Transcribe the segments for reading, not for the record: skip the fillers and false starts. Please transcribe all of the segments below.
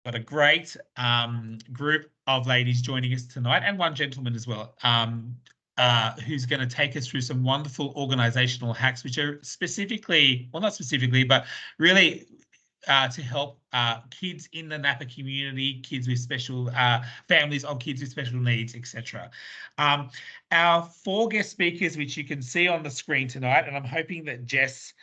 got a great group of ladies joining us tonight, and one gentleman as well, who's going to take us through some wonderful organisational hacks, which are specifically, well, not specifically, but really to help kids in the NAPA community, kids with special families of kids with special needs, etc. Our 4 guest speakers, which you can see on the screen tonight, and I'm hoping that Jess,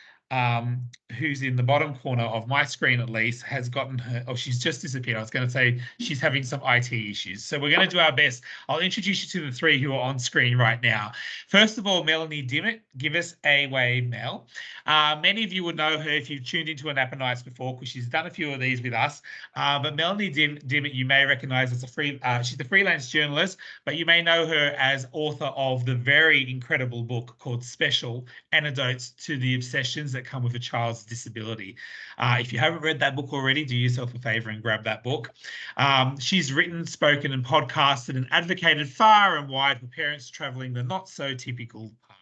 who's in the bottom corner of my screen at least, has gotten her, oh, she's just disappeared. I was going to say she's having some IT issues. So we're going to do our best. I'll introduce you to the 3 who are on screen right now. First of all, Melanie Dimmitt. Give us a wave, Mel. Many of you would know her if you've tuned into a NAPA Nights before, because she's done a few of these with us. But Melanie Dimmitt, you may recognise as she's a freelance journalist, but you may know her as author of the very incredible book called Special: Antidotes to the Obsessions That Come with a Child's Disability. If you haven't read that book already, do yourself a favour and grab that book. She's written, spoken and podcasted and advocated far and wide for parents travelling the not so typical path.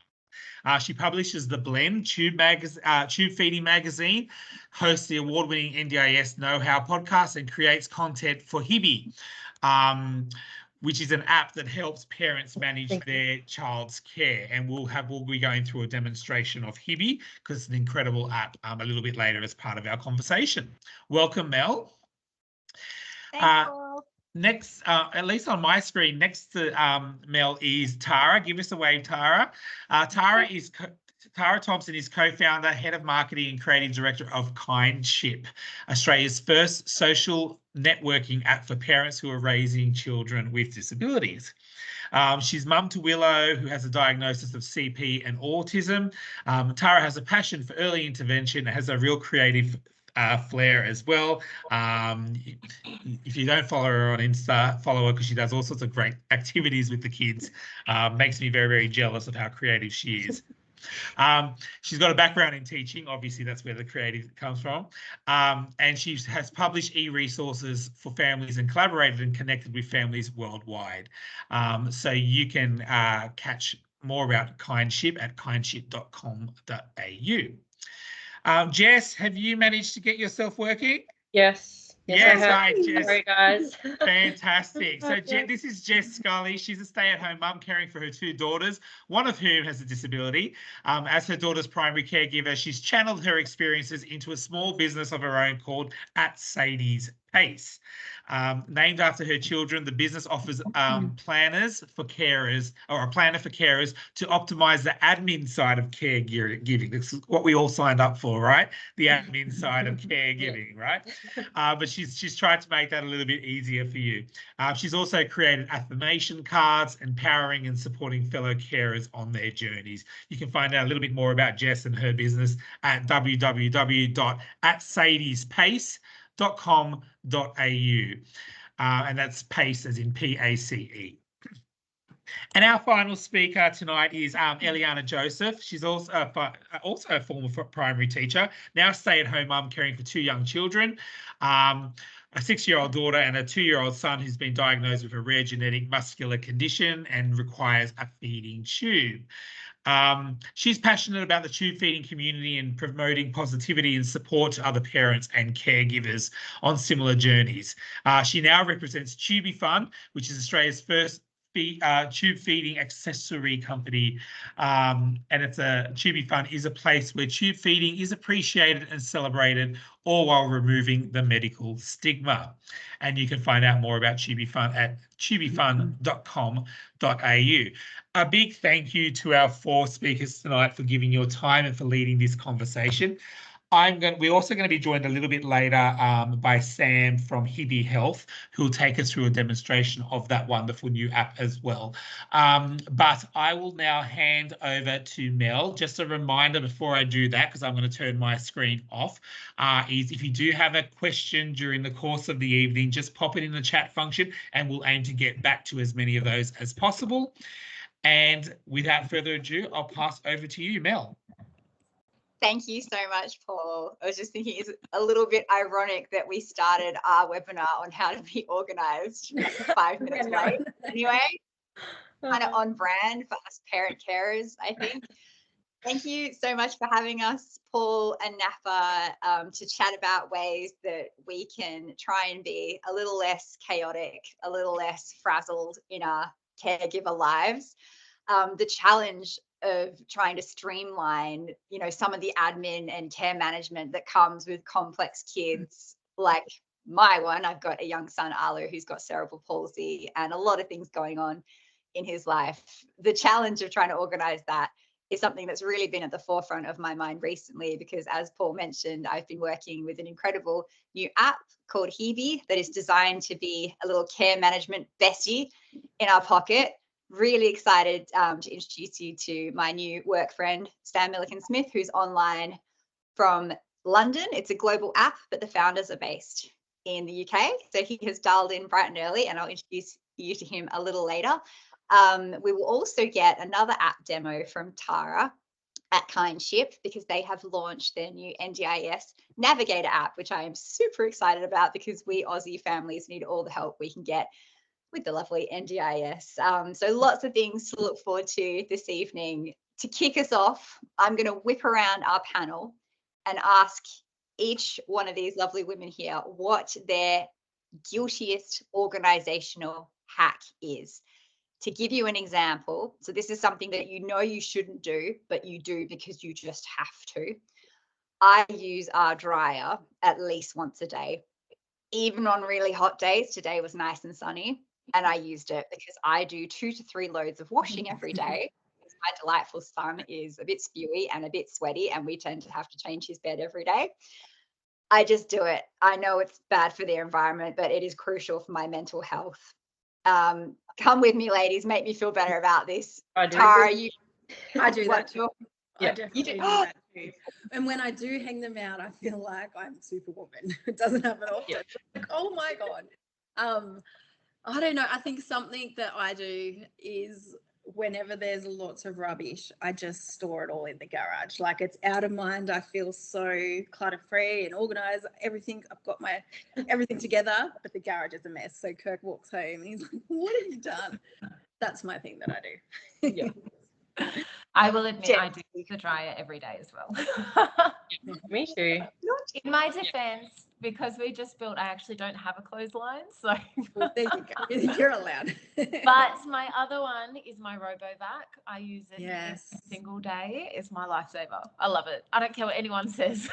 She publishes The Blend, Tube Feeding Magazine, hosts the award-winning NDIS Know-How podcast and creates content for Hibby, which is an app that helps parents manage their child's care. And we'll be going through a demonstration of Hibby because it's an incredible app a little bit later as part of our conversation. Welcome, Mel. Thanks, Paul. Next, at least on my screen, next to Mel is Tara. Give us a wave, Tara. Tara Thompson is co-founder, head of marketing and creative director of Kindship, Australia's first social networking app for parents who are raising children with disabilities. She's mum to Willow, who has a diagnosis of CP and autism. Tara has a passion for early intervention, has a real creative flair as well. If you don't follow her on Insta, follow her because she does all sorts of great activities with the kids. Makes me very, very jealous of how creative she is. She's got a background in teaching. Obviously, that's where the creative comes from. And she has published e-resources for families and collaborated and connected with families worldwide. So you can catch more about Kindship at kindship.com.au. Jess, have you managed to get yourself working? Yes. Yes, right, Jess. Sorry, guys. Fantastic. So this is Jess Scully. She's a stay-at-home mum caring for her 2 daughters, one of whom has a disability. As her daughter's primary caregiver, she's channeled her experiences into a small business of her own called At Sadie's Pace. Named after her children, the business offers planners for carers, or a planner for carers, to optimize the admin side of caregiving. This is what we all signed up for, right? The admin side of caregiving, right? But she's tried to make that a little bit easier for you. She's also created affirmation cards, empowering and supporting fellow carers on their journeys. You can find out a little bit more about Jess and her business at www.atsadiespace.com.au, and that's PACE as in PACE. And our final speaker tonight is Eliana Joseph. She's also a former primary teacher, now stay-at-home mum caring for 2 young children, a 6-year-old daughter and a 2-year-old son who's been diagnosed with a rare genetic muscular condition and requires a feeding tube. She's passionate about the tube feeding community and promoting positivity and support to other parents and caregivers on similar journeys. She now represents Tubey Fun, which is Australia's first tube feeding accessory company, and Tubey Fun is a place where tube feeding is appreciated and celebrated, all while removing the medical stigma. And you can find out more about Tubey Fun at tubeyfun.com.au. A big thank you to our 4 speakers tonight for giving your time and for leading this conversation. We're also going to be joined a little bit later by Sam from Hibby Health, who will take us through a demonstration of that wonderful new app as well. But I will now hand over to Mel. Just a reminder before I do that, because I'm going to turn my screen off, is if you do have a question during the course of the evening, just pop it in the chat function and we'll aim to get back to as many of those as possible. And without further ado, I'll pass over to you, Mel. Thank you so much, Paul. I was just thinking it's a little bit ironic that we started our webinar on how to be organised 5 minutes late. Anyway, kind of on brand for us parent carers, I think. Thank you so much for having us, Paul and Napa, to chat about ways that we can try and be a little less chaotic, a little less frazzled in our caregiver lives. The challenge of trying to streamline, some of the admin and care management that comes with complex kids, like my one. I've got a young son, Alu, who's got cerebral palsy and a lot of things going on in his life. The challenge of trying to organize that is something that's really been at the forefront of my mind recently, because as Paul mentioned, I've been working with an incredible new app called Hebe that is designed to be a little care management bestie in our pocket. Really excited to introduce you to my new work friend, Sam Milliken-Smith, who's online from London. It's a global app, but the founders are based in the UK. So he has dialed in bright and early, and I'll introduce you to him a little later. We will also get another app demo from Tara at Kindship, because they have launched their new NDIS Navigator app, which I am super excited about, because we Aussie families need all the help we can get with the lovely NDIS. So lots of things to look forward to this evening. To kick us off, I'm going to whip around our panel and ask each one of these lovely women here what their guiltiest organizational hack is. To give you an example, so this is something that you shouldn't do, but you do because you just have to. I use our dryer at least once a day, even on really hot days. Today was nice and sunny, and I used it because I do 2 to 3 loads of washing every day. My delightful son is a bit spewy and a bit sweaty, and we tend to have to change his bed every day. I just do it. I know it's bad for the environment, but it is crucial for my mental health. Come with me, ladies. Make me feel better about this. I do. Tara, I do that too. Yeah. I definitely do that too. And when I do hang them out, I feel like I'm Superwoman. It doesn't happen often. Yeah. Like, oh my God. I don't know. I think something that I do is whenever there's lots of rubbish, I just store it all in the garage. Like, it's out of mind. I feel so clutter-free and organized. Everything, I've got my everything together, but the garage is a mess. So Kirk walks home and he's like, what have you done? That's my thing that I do. Yeah. I will admit I do use the dryer every day as well. Me too. In my defense, because we just built, I actually don't have a clothesline, so. Well, there you go. You're allowed. But my other one is my RoboVac. I use it every Yes. single day. It's my lifesaver. I love it. I don't care what anyone says.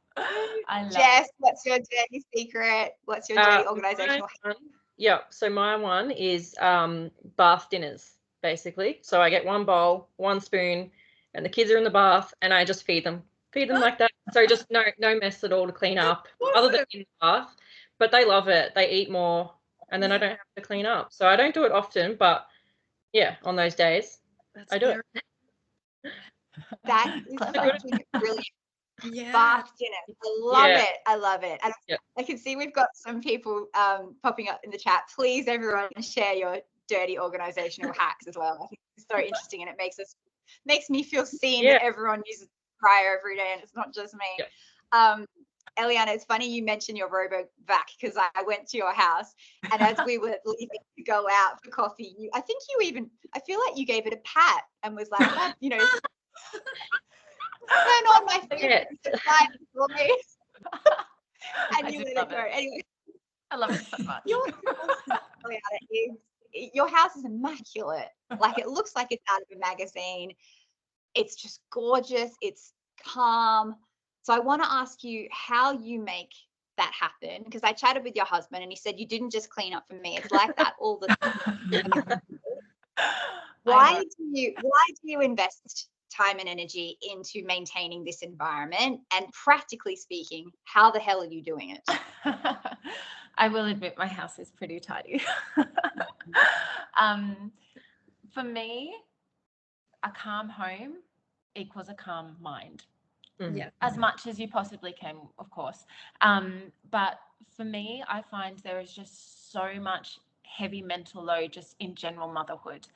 I love Jess, it. what's your dirty secret? What's your dirty organizational hack? Yeah, so my one is bath dinners, basically. So I get one bowl, one spoon, and the kids are in the bath, and I just feed them like that. So just no mess at all to clean up, other than in the bath. But they love it. They eat more, and then I don't have to clean up. So I don't do it often, but yeah, on those days, I do it. That is fucking brilliant. Yeah. Bath dinner. I love Yeah. it. I love it. And Yeah. I can see we've got some people popping up in the chat. Please, everyone, share your dirty organizational hacks as well. I think it's so interesting, and it makes me feel seen that everyone uses dryer every day, and it's not just me. Yeah. Eliana, it's funny you mentioned your RoboVac, because I went to your house, and as we were leaving to go out for coffee, I feel like you gave it a pat and was like, turn on my favorite voice. And you let it go. Anyway, I love it so much. Your house is immaculate. Like, it looks like it's out of a magazine. It's just gorgeous. It's calm. So I want to ask you how you make that happen, because I chatted with your husband and he said you didn't just clean up for me. It's like that all the time. Why do you invest time and energy into maintaining this environment? And practically speaking, how the hell are you doing it? I will admit my house is pretty tidy. For me, a calm home equals a calm mind. Yeah. As much as you possibly can, of course. But for me, I find there is just so much heavy mental load just in general motherhood.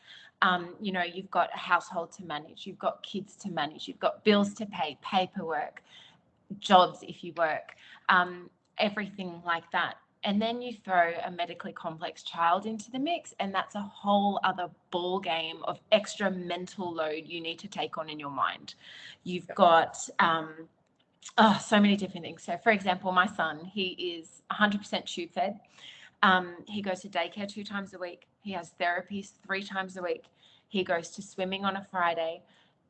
You've got a household to manage, you've got kids to manage, you've got bills to pay, paperwork, jobs if you work, everything like that. And then you throw a medically complex child into the mix, and that's a whole other ball game of extra mental load you need to take on in your mind. You've got so many different things. So, for example, my son, he is 100% tube fed. He goes to daycare 2 times a week. He has therapies 3 times a week. He goes to swimming on a Friday.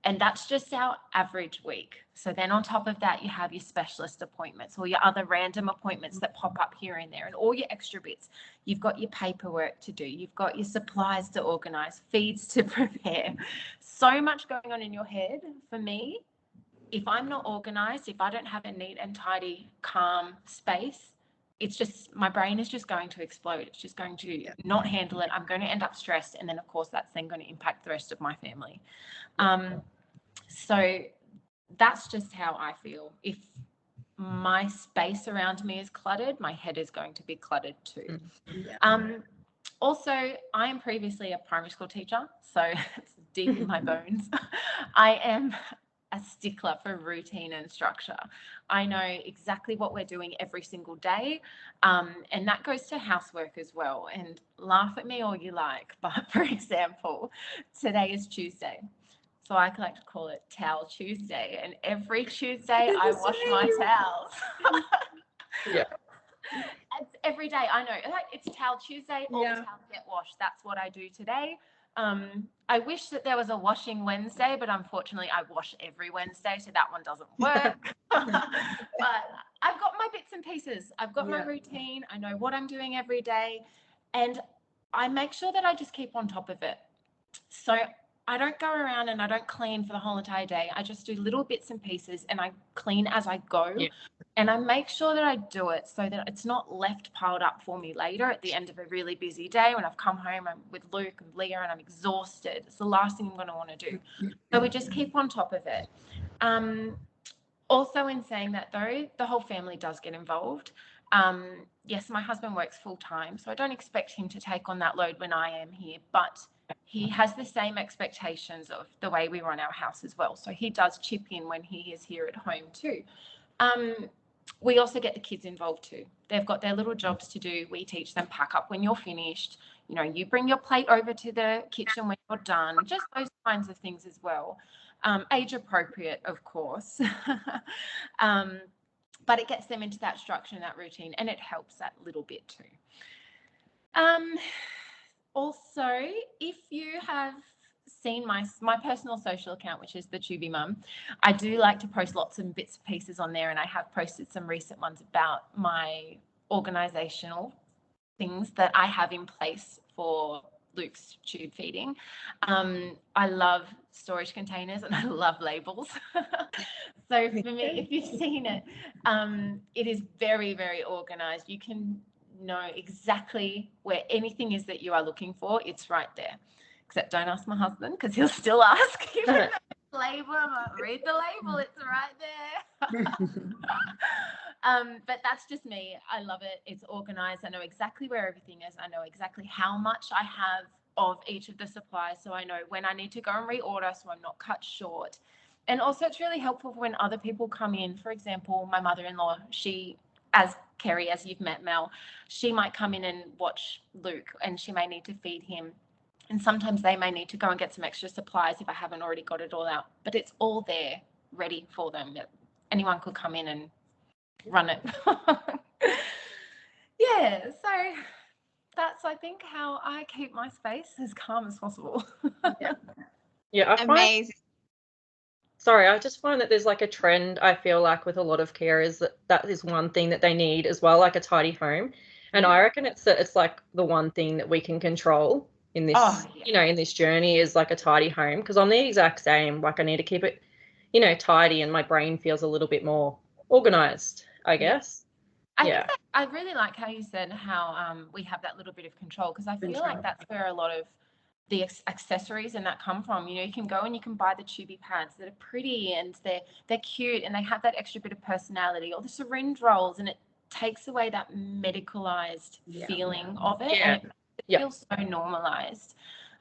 And that's just our average week. So then on top of that, you have your specialist appointments or your other random appointments that pop up here and there and all your extra bits. You've got your paperwork to do. You've got your supplies to organize, feeds to prepare. So much going on in your head. For me, if I'm not organized, if I don't have a neat and tidy, calm space, it's just, my brain is just going to explode. It's just going to not handle it. I'm going to end up stressed. And then, of course, that's then going to impact the rest of my family. So that's just how I feel. If my space around me is cluttered, my head is going to be cluttered too. Also, I am previously a primary school teacher, so it's deep in my bones. I am a stickler for routine and structure. I know exactly what we're doing every single day, and that goes to housework as well. And laugh at me all you like, but for example, today is Tuesday. So I like to call it Towel Tuesday. And every Tuesday I wash my towels. It's every day. I know. Like, it's Towel Tuesday. All the towels get washed. That's what I do today. I wish that there was a washing Wednesday, but unfortunately I wash every Wednesday, so that one doesn't work. But I've got my bits and pieces. I've got my routine. I know what I'm doing every day. And I make sure that I just keep on top of it. So I don't go around and I don't clean for the whole entire day. I just do little bits and pieces and I clean as I go. And I make sure that I do it so that it's not left piled up for me later at the end of a really busy day when I've come home, I'm with Luke and Leah and I'm exhausted. It's the last thing I'm going to want to do. So we just keep on top of it. Also, in saying that though, the whole family does get involved. Yes, my husband works full time, so I don't expect him to take on that load when I am here, but he has the same expectations of the way we run our house as well. So he does chip in when he is here at home too. We also get the kids involved too. They've got their little jobs to do. We teach them pack up when you're finished. You know, you bring your plate over to the kitchen when you're done. Just those kinds of things as well. Age appropriate, of course. But it gets them into that structure and that routine, and it helps that little bit too. Also, if you have seen my personal social account, which is the Tubi Mum, I do like to post lots of bits and pieces on there, and I have posted some recent ones about my organisational things that I have in place for Luke's tube feeding. I love storage containers and I love labels. So for me, if you've seen it, it is very, very organised. You can know exactly where anything is that you are looking for. It's right there. Except don't ask my husband because he'll still ask. Label, I'm like, read the label, it's right there. But that's just me. I love it. It's organized. I know exactly where everything is. I know exactly how much I have of each of the supplies, so I know when I need to go and reorder so I'm not cut short. And also it's really helpful when other people come in. For example, my mother-in-law, she, as Kerry, as you've met, Mel, she might come in and watch Luke and she may need to feed him. And sometimes they may need to go and get some extra supplies if I haven't already got it all out. But it's all there, ready for them. Anyone could come in and run it. Yeah, so that's, I think, how I keep my space as calm as possible. I find, Amazing. sorry, I just find that there's like a trend, I feel like, with a lot of carers that is one thing that they need as well, like a tidy home. And I reckon it's like the one thing that we can control in this, you know, in this journey is like a tidy home, because I'm the exact same. Like, I need to keep it, you know, tidy, and my brain feels a little bit more organized, I guess. I think that, I really like how you said how we have that little bit of control, because I feel like that's where a lot of the accessories and that come from. You know, you can go and you can buy the tubey pads that are pretty and they're cute and they have that extra bit of personality, or the syringe rolls, and it takes away that medicalized feeling of it, and it feels so normalized.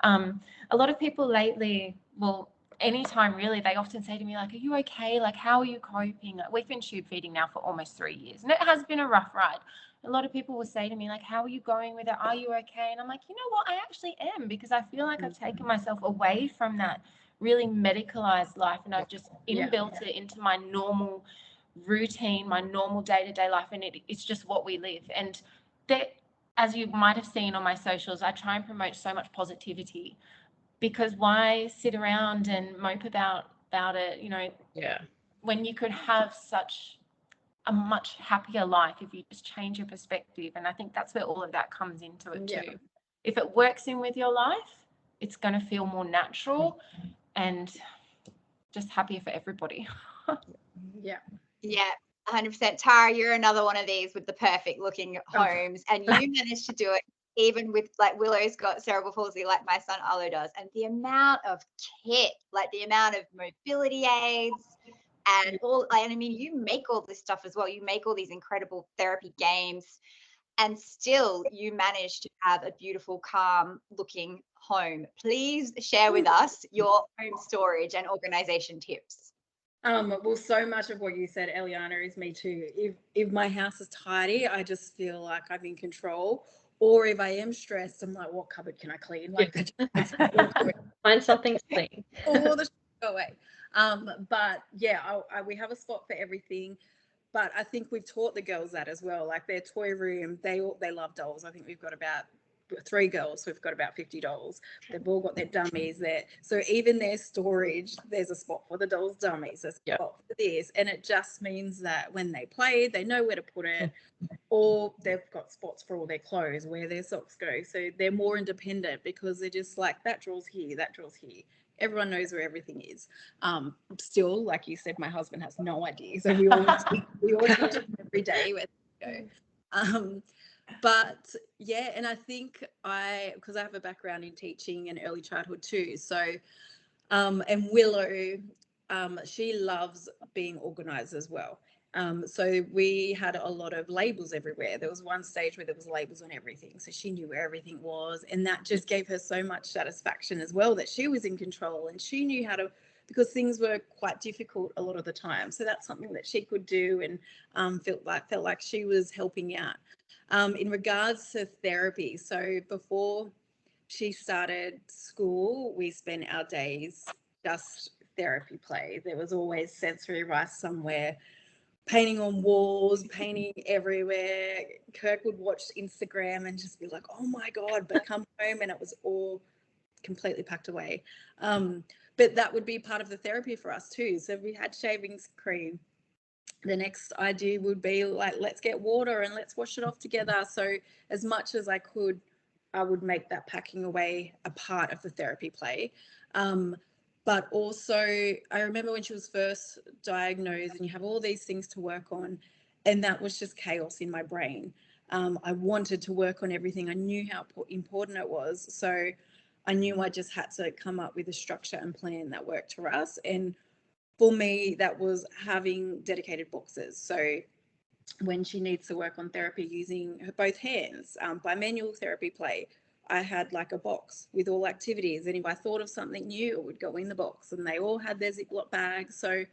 A lot of people lately, well, anytime really, they often say to me, like, are you okay? Like, how are you coping? Like, we've been tube feeding now for almost 3 years, and it has been a rough ride. A lot of people will say to me, like, how are you going with it? Are you okay? And I'm like, you know what? I actually am, because I feel like I've taken myself away from that really medicalized life, and I've just inbuilt it into my normal routine, my normal day-to-day life, and it's just what we live. And that, as you might have seen on my socials, I try and promote so much positivity, because why sit around and mope about it, you know, when you could have such a much happier life if you just change your perspective. And I think that's where all of that comes into it too. If it works in with your life, it's going to feel more natural and just happier for everybody. Yeah, 100%. Tara, you're another one of these with the perfect looking homes, and you managed to do it even with, like, Willow's got cerebral palsy like my son Arlo does, and the amount of kit, like the amount of mobility aids and all, I mean, you make all this stuff as well. You make all these incredible therapy games, and still you manage to have a beautiful, calm looking home. Please share with us your home storage and organization tips. Well, so much of what you said, Eliana, is me too. If my house is tidy, I just feel like I'm in control. Or if I am stressed, I'm like, what cupboard can I clean? Like, find something to clean. All the go away. But yeah, we have a spot for everything. But I think we've taught the girls that as well. Like their toy room, they love dolls. I think we've got about 3 girls, so we've got about 50 dolls. They've all got their dummies there. So even their storage, there's a spot for the dolls' dummies, there's a spot for this. And it just means that when they play, they know where to put it. Or they've got spots for all their clothes, where their socks go. So they're more independent, because they're just like, that draw's here, that draw's here. Everyone knows where everything is. Still, like you said, my husband has no idea. So we always teach him every day where to go. But yeah, and I think because I have a background in teaching and early childhood too. So, and Willow, she loves being organized as well. So we had a lot of labels everywhere. There was one stage where there was labels on everything. So she knew where everything was. And that just gave her so much satisfaction as well, that she was in control and she knew how to, because things were quite difficult a lot of the time. So that's something that she could do, and felt like she was helping out. In regards to therapy, so before she started school, we spent our days just therapy play. There was always sensory rice somewhere, painting on walls, painting everywhere. Kirk would watch Instagram and just be like, oh my God, but come home and it was all completely packed away. But that would be part of the therapy for us too. So if we had shaving cream, the next idea would be like, let's get water and let's wash it off together. So as much as I could, I would make that packing away a part of the therapy play. But also, I remember when she was first diagnosed and you have all these things to work on, and that was just chaos in my brain. I wanted to work on everything. I knew how important it was. So I knew I just had to come up with a structure and plan that worked for us. And for me, that was having dedicated boxes. So when she needs to work on therapy using her both hands, by manual therapy play, I had like a box with all activities. And if I thought of something new, it would go in the box, and they all had their Ziploc bags. So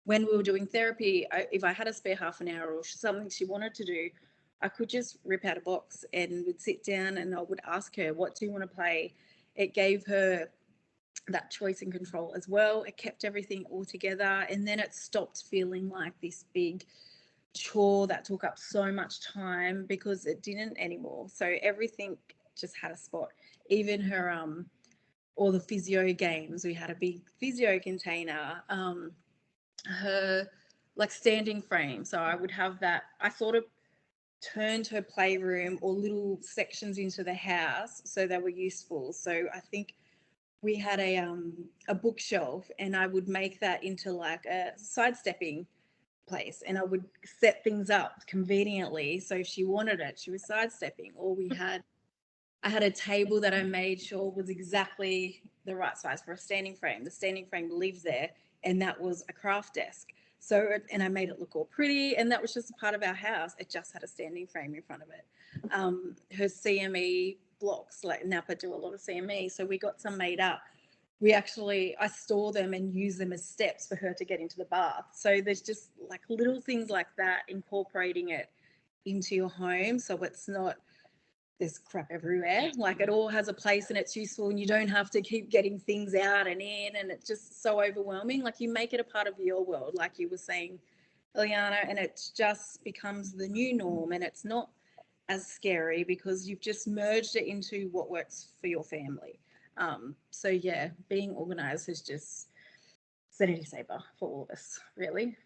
when we were doing therapy, if I had a spare half an hour or something she wanted to do, I could just rip out a box and would sit down and I would ask her, what do you want to play? It gave her that choice and control as well. It kept everything all together, and then it stopped feeling like this big chore that took up so much time, because it didn't anymore. So everything just had a spot. Even her all the physio games, we had a big physio container. Her like standing frame, so I would have that. I sort of turned her playroom or little sections into the house so they were useful. So I think we had a bookshelf, and I would make that into like a sidestepping place, and I would set things up conveniently. So if she wanted it, she was sidestepping. Or I had a table that I made sure was exactly the right size for a standing frame. The standing frame lives there, and that was a craft desk. So, and I made it look all pretty, and that was just a part of our house. It just had a standing frame in front of it. Her CME blocks, like NAPA do a lot of CME, so we got some made up. I store them and use them as steps for her to get into the bath. So there's just like little things like that, incorporating it into your home so it's not there's crap everywhere. Like it all has a place and it's useful, and you don't have to keep getting things out and in, and it's just so overwhelming. Like you make it a part of your world, like you were saying, Ileana, and it just becomes the new norm, and it's not as scary because you've just merged it into what works for your family. So yeah, being organized is just sanity saver for all of us, really.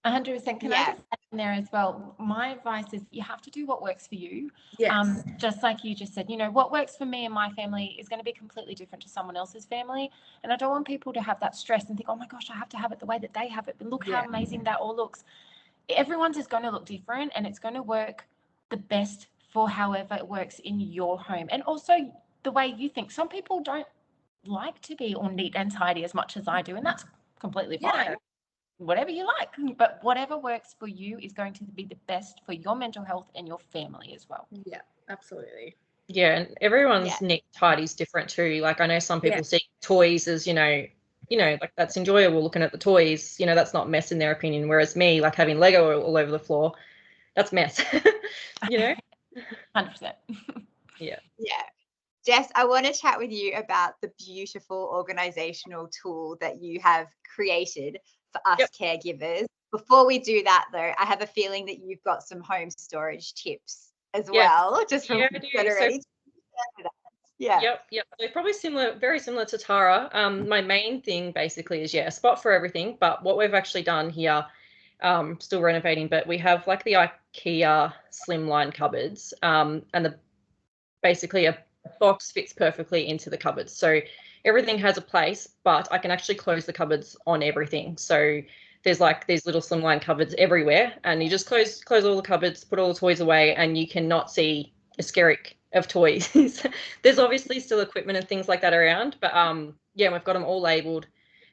100%. Can I Yeah. just add in there as well? My advice is you have to do what works for you. Yes. Just like you just said, you know, what works for me and my family is going to be completely different to someone else's family. And I don't want people to have that stress and think, oh my gosh, I have to have it the way that they have it. But look how amazing that all looks. Everyone's is going to look different, and it's going to work the best for however it works in your home. And also the way you think. Some people don't like to be all neat and tidy as much as I do, and that's completely fine. Yeah. Whatever you like, but whatever works for you is going to be the best for your mental health and your family as well. Yeah, absolutely. Yeah, and everyone's neat tidy is different too. Like I know some people see toys as, you know, like that's enjoyable looking at the toys. You know, that's not mess in their opinion. Whereas me, like having Lego all over the floor, that's mess. You know? 100%. Yeah. Yeah. Jess, I want to chat with you about the beautiful organizational tool that you have created for us caregivers. Before we do that, though, I have a feeling that you've got some home storage tips as well, just from what you said already. Yeah. Yep. So probably very similar to Tara. My main thing basically is a spot for everything. But what we've actually done here, still renovating, but we have like the IKEA slimline cupboards, and basically a box fits perfectly into the cupboards. So everything has a place, but I can actually close the cupboards on everything. So there's like these little slimline cupboards everywhere, and you just close all the cupboards, put all the toys away, and you cannot see a skerrick of toys. There's obviously still equipment and things like that around, but we've got them all labeled,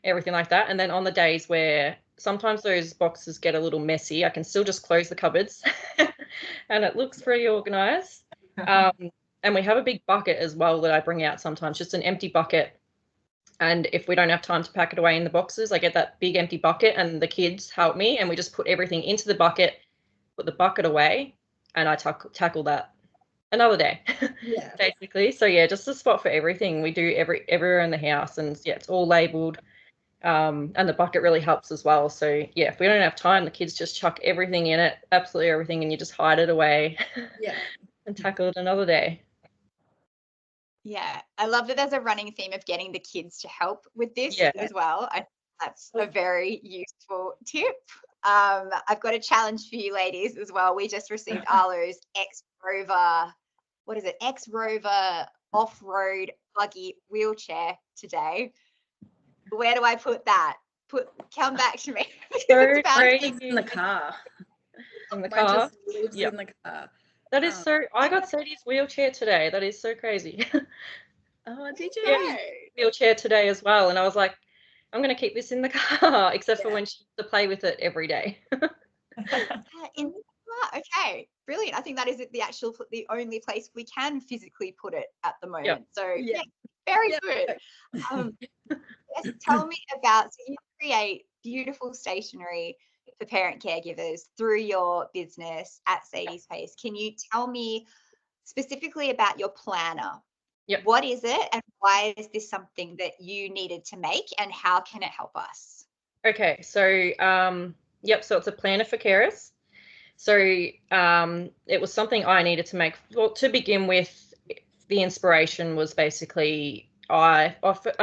everything like that. And then on the days where sometimes those boxes get a little messy, I can still just close the cupboards and it looks pretty organized. And we have a big bucket as well that I bring out sometimes, just an empty bucket. And if we don't have time to pack it away in the boxes, I get that big empty bucket and the kids help me, and we just put everything into the bucket, put the bucket away, and I tackle that another day, basically. So yeah, just a spot for everything. We do everywhere in the house, and it's all labeled. And the bucket really helps as well. So yeah, if we don't have time, the kids just chuck everything in it, absolutely everything, and you just hide it away. And tackle it another day. Yeah, I love that there's a running theme of getting the kids to help with this as well. I think that's a very useful tip. I've got a challenge for you ladies as well. We just received Arlo's X-Rover off-road buggy wheelchair today. Where do I put that? Come back to me. So crazy. In the car. In the car. Just lives in the car. That is so. I got Sadie's wheelchair today. That is so crazy. Oh, did you? Yeah, wheelchair today as well, and I was like, I'm going to keep this in the car, except for when she has to play with it every day. In the car, okay, brilliant. I think that is the only place we can physically put it at the moment. So yeah, very good. Yes, tell me about. So you create beautiful stationery for parent caregivers through your business at Sadie's Pace. Can you tell me specifically about your planner? What is it, and why is this something that you needed to make, and how can it help us? Okay, so so it's a planner for carers. So it was something I needed to make. Well, to begin with, the inspiration was basically I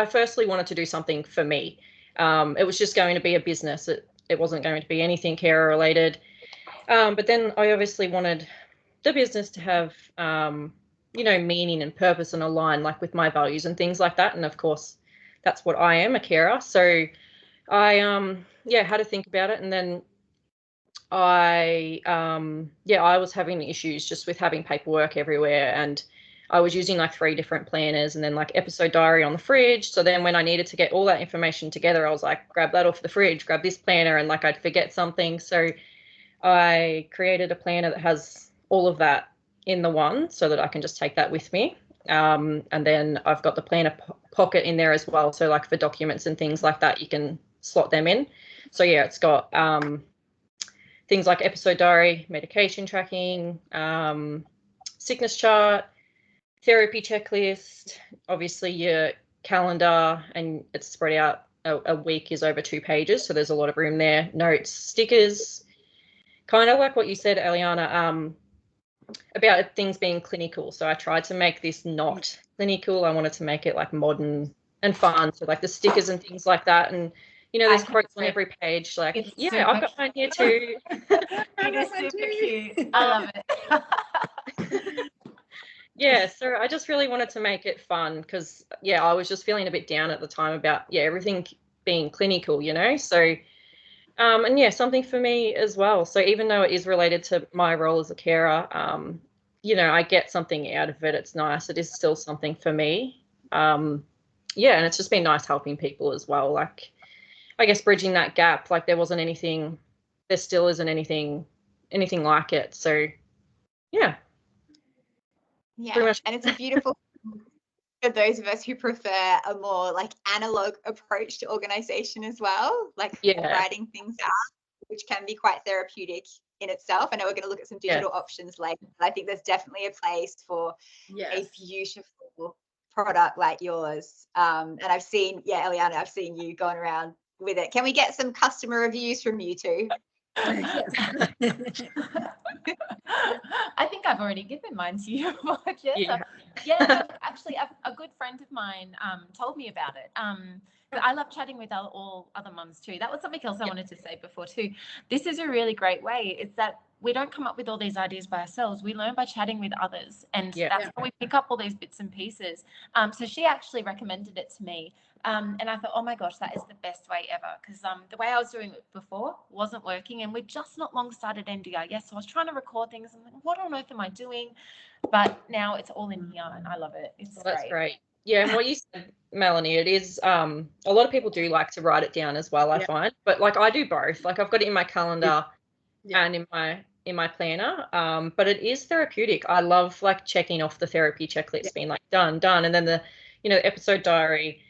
firstly wanted to do something for me. It was just going to be a business. It wasn't going to be anything carer related. But then I obviously wanted the business to have, meaning and purpose and align like with my values and things like that. And of course, that's what I am, a carer. So I, had to think about it. And then I was having issues just with having paperwork everywhere, and I was using like 3 different planners and then like episode diary on the fridge. So then when I needed to get all that information together, I was like, grab that off the fridge, grab this planner, and like I'd forget something. So I created a planner that has all of that in the one so that I can just take that with me. And then I've got the planner pocket in there as well. So like for documents and things like that, you can slot them in. So yeah, it's got things like episode diary, medication tracking, sickness chart, therapy checklist, obviously your calendar, and it's spread out. A week is over 2 pages, so there's a lot of room there. Notes, stickers, kind of like what you said, Eliana, about things being clinical. So I tried to make this not clinical. I wanted to make it like modern and fun. So like the stickers and things like that. And, you know, there's quotes on every page. Like, It's yeah, so I've got mine here too. It is super cute. I love it. Yeah, so I just really wanted to make it fun because, yeah, I was just feeling a bit down at the time about, yeah, everything being clinical, you know. So, and yeah, something for me as well. So even though it is related to my role as a carer, you know, I get something out of it. It's nice. It is still something for me. Yeah, and it's just been nice helping people as well. Like, I guess bridging that gap. Like there still isn't anything like it. So, yeah. Yeah, Pretty much. and it's a beautiful for those of us who prefer a more like analog approach to organization as well, like writing things out, which can be quite therapeutic in itself. I know we're going to look at some digital options later, but I think there's definitely a place for a beautiful product like yours. And I've seen, Eliana, I've seen you going around with it. Can we get some customer reviews from you too? I think I've already given mine to you, Jess. Yeah. Yeah, actually, a good friend of mine told me about it. I love chatting with all other mums too. That was something else I wanted to say before too. This is a really great way. It's that we don't come up with all these ideas by ourselves. We learn by chatting with others, and that's how we pick up all these bits and pieces. So she actually recommended it to me. And I thought, oh my gosh, that is the best way ever, because the way I was doing it before wasn't working, and we'd just not long started NDIS, so I was trying to record things. I'm like, what on earth am I doing? But now it's all in here, and I love it. It's That's great. Yeah, and what you said, Melanie, it is a lot of people do like to write it down as well, I find, but like I do both. Like I've got it in my calendar and in my planner, but it is therapeutic. I love like checking off the therapy checklist, being like done, and then the, you know, episode diary,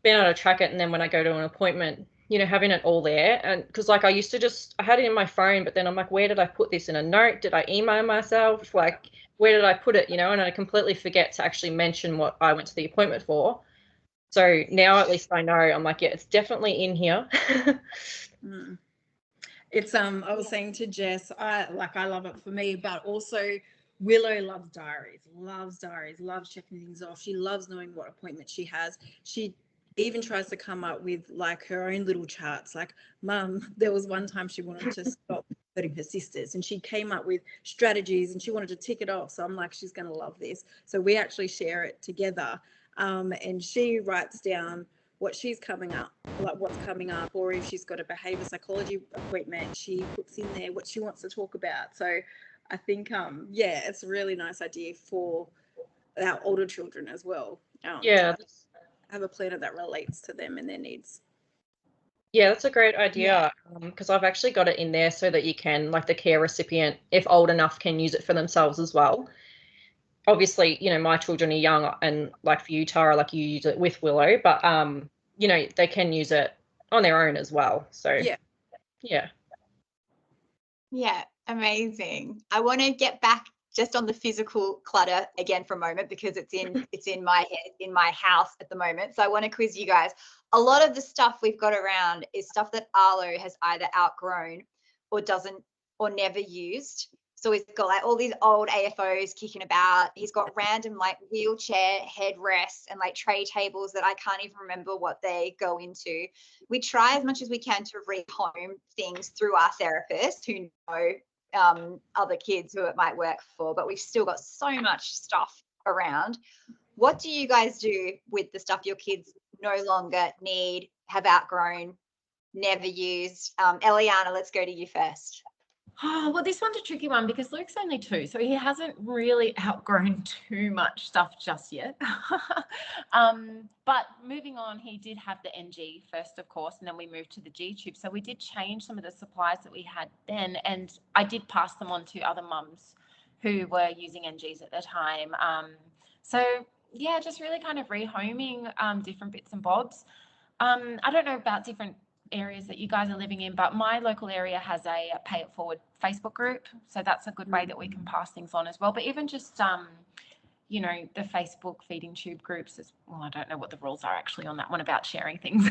being able to track it, and then when I go to an appointment, you know, having it all there. And because like I used to I had it in my phone, but then I'm like, where did I put this in a note? Did I email myself? Like, where did I put it? You know, and I completely forget to actually mention what I went to the appointment for. So now at least I know. I'm like, yeah, it's definitely in here. It's I was saying to Jess, I love it for me, but also Willow loves diaries, loves checking things off. She loves knowing what appointment she has. She even tries to come up with like her own little charts. Like, Mum, there was one time she wanted to stop hurting her sisters, and she came up with strategies and she wanted to tick it off. So I'm like, she's going to love this. So we actually share it together, and she writes down what she's coming up, like what's coming up, or if she's got a behavior psychology appointment, she puts in there what she wants to talk about. So I think, it's a really nice idea for our older children as well. Have a planner that relates to them and their needs. Yeah, that's a great idea, because I've actually got it in there so that you can, like the care recipient, if old enough, can use it for themselves as well. Obviously, you know, my children are young, and like for you, Tara, like you use it with Willow, but you know, they can use it on their own as well. So yeah, amazing. I want to get back just on the physical clutter again for a moment, because it's in my head, in my house at the moment. So I want to quiz you guys. A lot of the stuff we've got around is stuff that Arlo has either outgrown or doesn't, or never used. So he's got like all these old AFOs kicking about. He's got random like wheelchair headrests and like tray tables that I can't even remember what they go into. We try as much as we can to rehome things through our therapists who know other kids who it might work for, but we've still got so much stuff around. What do you guys do with the stuff your kids no longer need, have outgrown, never used? Eliana, let's go to you first. Oh, well, this one's a tricky one because Luke's only 2, so he hasn't really outgrown too much stuff just yet. But moving on, he did have the NG first, of course, and then we moved to the G tube. So we did change some of the supplies that we had then, and I did pass them on to other mums who were using NGs at the time. So yeah, just really kind of rehoming different bits and bobs. I don't know about different areas that you guys are living in, but my local area has a pay it forward Facebook group, so that's a good way that we can pass things on as well. But even just you know, the Facebook feeding tube groups as well. I don't know what the rules are actually on that one about sharing things.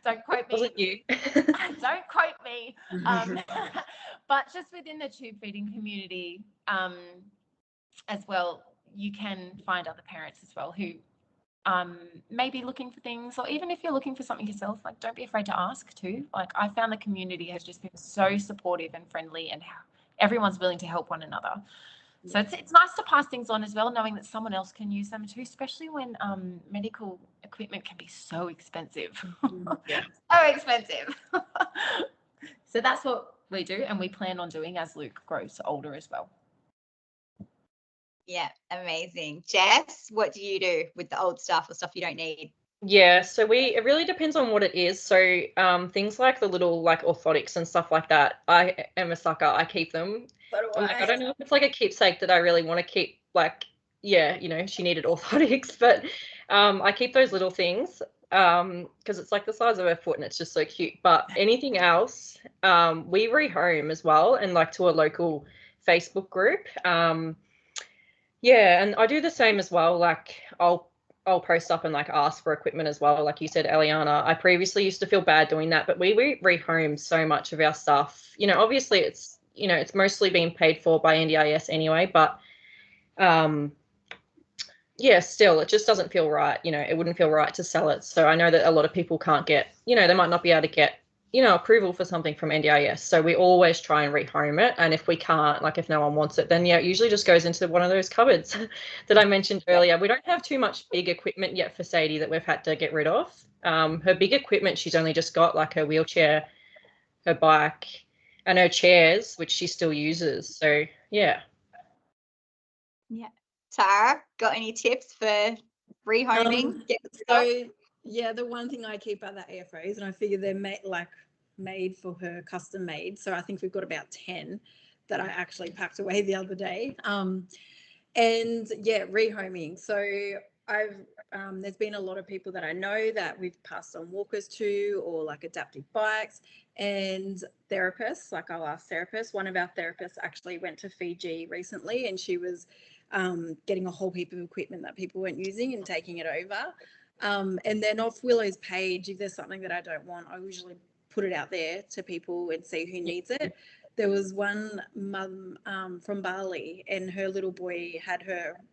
Don't quote me. Wasn't you? Don't quote me. But just within the tube feeding community as well, you can find other parents as well who may be looking for things, or even if you're looking for something yourself, like don't be afraid to ask too. Like I found the community has just been so supportive and friendly, and everyone's willing to help one another. So it's nice to pass things on as well, knowing that someone else can use them too, especially when medical equipment can be so expensive. Yeah. So expensive. So that's what we do, and we plan on doing as Luke grows older as well. Yeah, amazing. Jess, what do you do with the old stuff or stuff you don't need? Yeah, so it really depends on what it is. So things like the little like orthotics and stuff like that, I am a sucker. I keep them. I don't know if it's like a keepsake that I really want to keep, like, yeah, you know, she needed orthotics, but I keep those little things because it's like the size of her foot and it's just so cute. But anything else, we rehome as well, and like to a local Facebook group. Yeah, and I do the same as well. Like I'll post up and like ask for equipment as well. Like you said, Eliana, I previously used to feel bad doing that, but we rehome so much of our stuff. You know, obviously it's, you know, it's mostly being paid for by NDIS anyway, but yeah, still it just doesn't feel right. You know, it wouldn't feel right to sell it. So I know that a lot of people can't get, you know, they might not be able to get, you know, approval for something from NDIS. So we always try and rehome it. And if we can't, like if no one wants it, then yeah, it usually just goes into one of those cupboards that I mentioned earlier. We don't have too much big equipment yet for Sadie that we've had to get rid of. Her big equipment, she's only just got like her wheelchair, her bike, and her chairs, which she still uses. So yeah. Yeah. Tara, got any tips for rehoming? So yeah, the one thing I keep are the AFOs, and I figure they're made for her, custom made. So I think we've got about 10 that I actually packed away the other day. And yeah, rehoming. So I've there's been a lot of people that I know that we've passed on walkers to, or like adaptive bikes, and therapists. Like I'll ask therapists. One of our therapists actually went to Fiji recently, and she was getting a whole heap of equipment that people weren't using and taking it over. And then off Willow's page, if there's something that I don't want, I usually put it out there to people and see who needs it. There was one mum from Bali, and her little boy had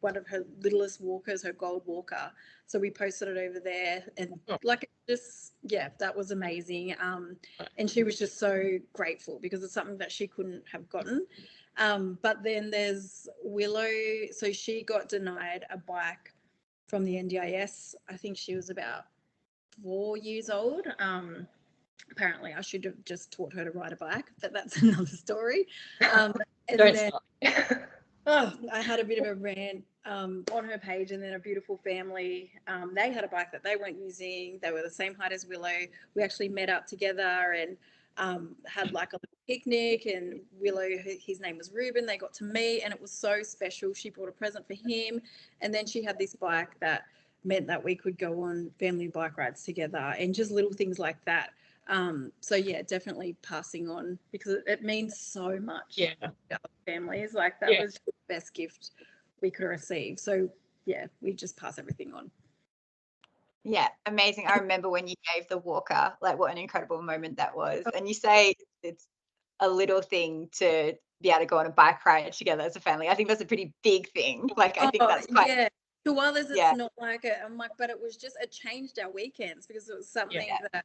one of her littlest walkers, her gold walker. So we posted it over there, and like just, yeah, that was amazing. And she was just so grateful because it's something that she couldn't have gotten. But then there's Willow. So she got denied a bike from the NDIS. I think she was about 4 years old. Apparently I should have just taught her to ride a bike, but that's another story. And then I had a bit of a rant on her page, and then a beautiful family, they had a bike that they weren't using. They were the same height as Willow. We actually met up together and had like a little picnic, and Willow, his name was Ruben, they got to meet, and it was so special. She brought a present for him, and then she had this bike that meant that we could go on family bike rides together, and just little things like that. So yeah, definitely passing on, because it means so much to families. Like that was the best gift we could receive. So yeah, we just pass everything on. Yeah, amazing. I remember when you gave the walker, like what an incredible moment that was. And you say it's a little thing to be able to go on a bike ride together as a family. I think that's a pretty big thing. Like I think that's quite. Yeah. To others, it's not like it. I'm like, but it was just, it changed our weekends, because it was something that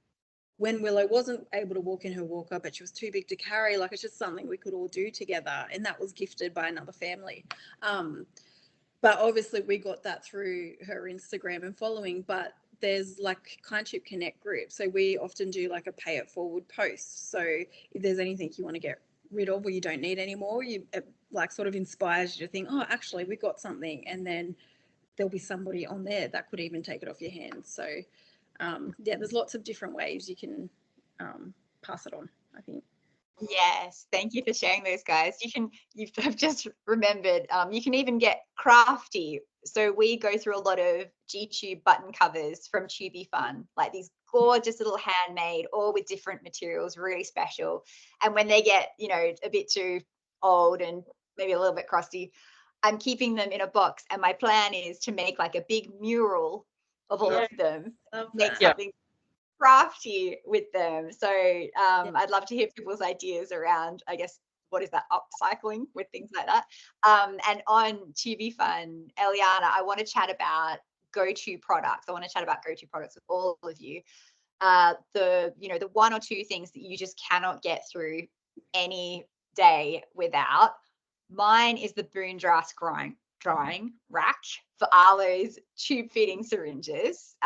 when Willow wasn't able to walk in her walker, but she was too big to carry, like it's just something we could all do together, and that was gifted by another family. But obviously we got that through her Instagram and following, but there's like Kindship Connect group. So we often do like a pay it forward post. So if there's anything you want to get rid of or you don't need anymore, it like sort of inspires you to think, oh, actually we got something, and then there'll be somebody on there that could even take it off your hands. So yeah, there's lots of different ways you can pass it on, I think. Yes, thank you for sharing those, guys. I've just remembered, you can even get crafty So we go through a lot of G-Tube button covers from Tubey Fun, like these gorgeous little handmade, all with different materials, really special. And when they get, you know, a bit too old and maybe a little bit crusty, I'm keeping them in a box. And my plan is to make like a big mural of all of them, make something crafty with them. So I'd love to hear people's ideas around, I guess, what is that, upcycling with things like that. And on Tubey Fun, Eliana, I want to chat about go-to products. I want to chat about go-to products with all of you. The one or two things that you just cannot get through any day without. Mine is the Boondrass drying rack for Arlo's tube feeding syringes.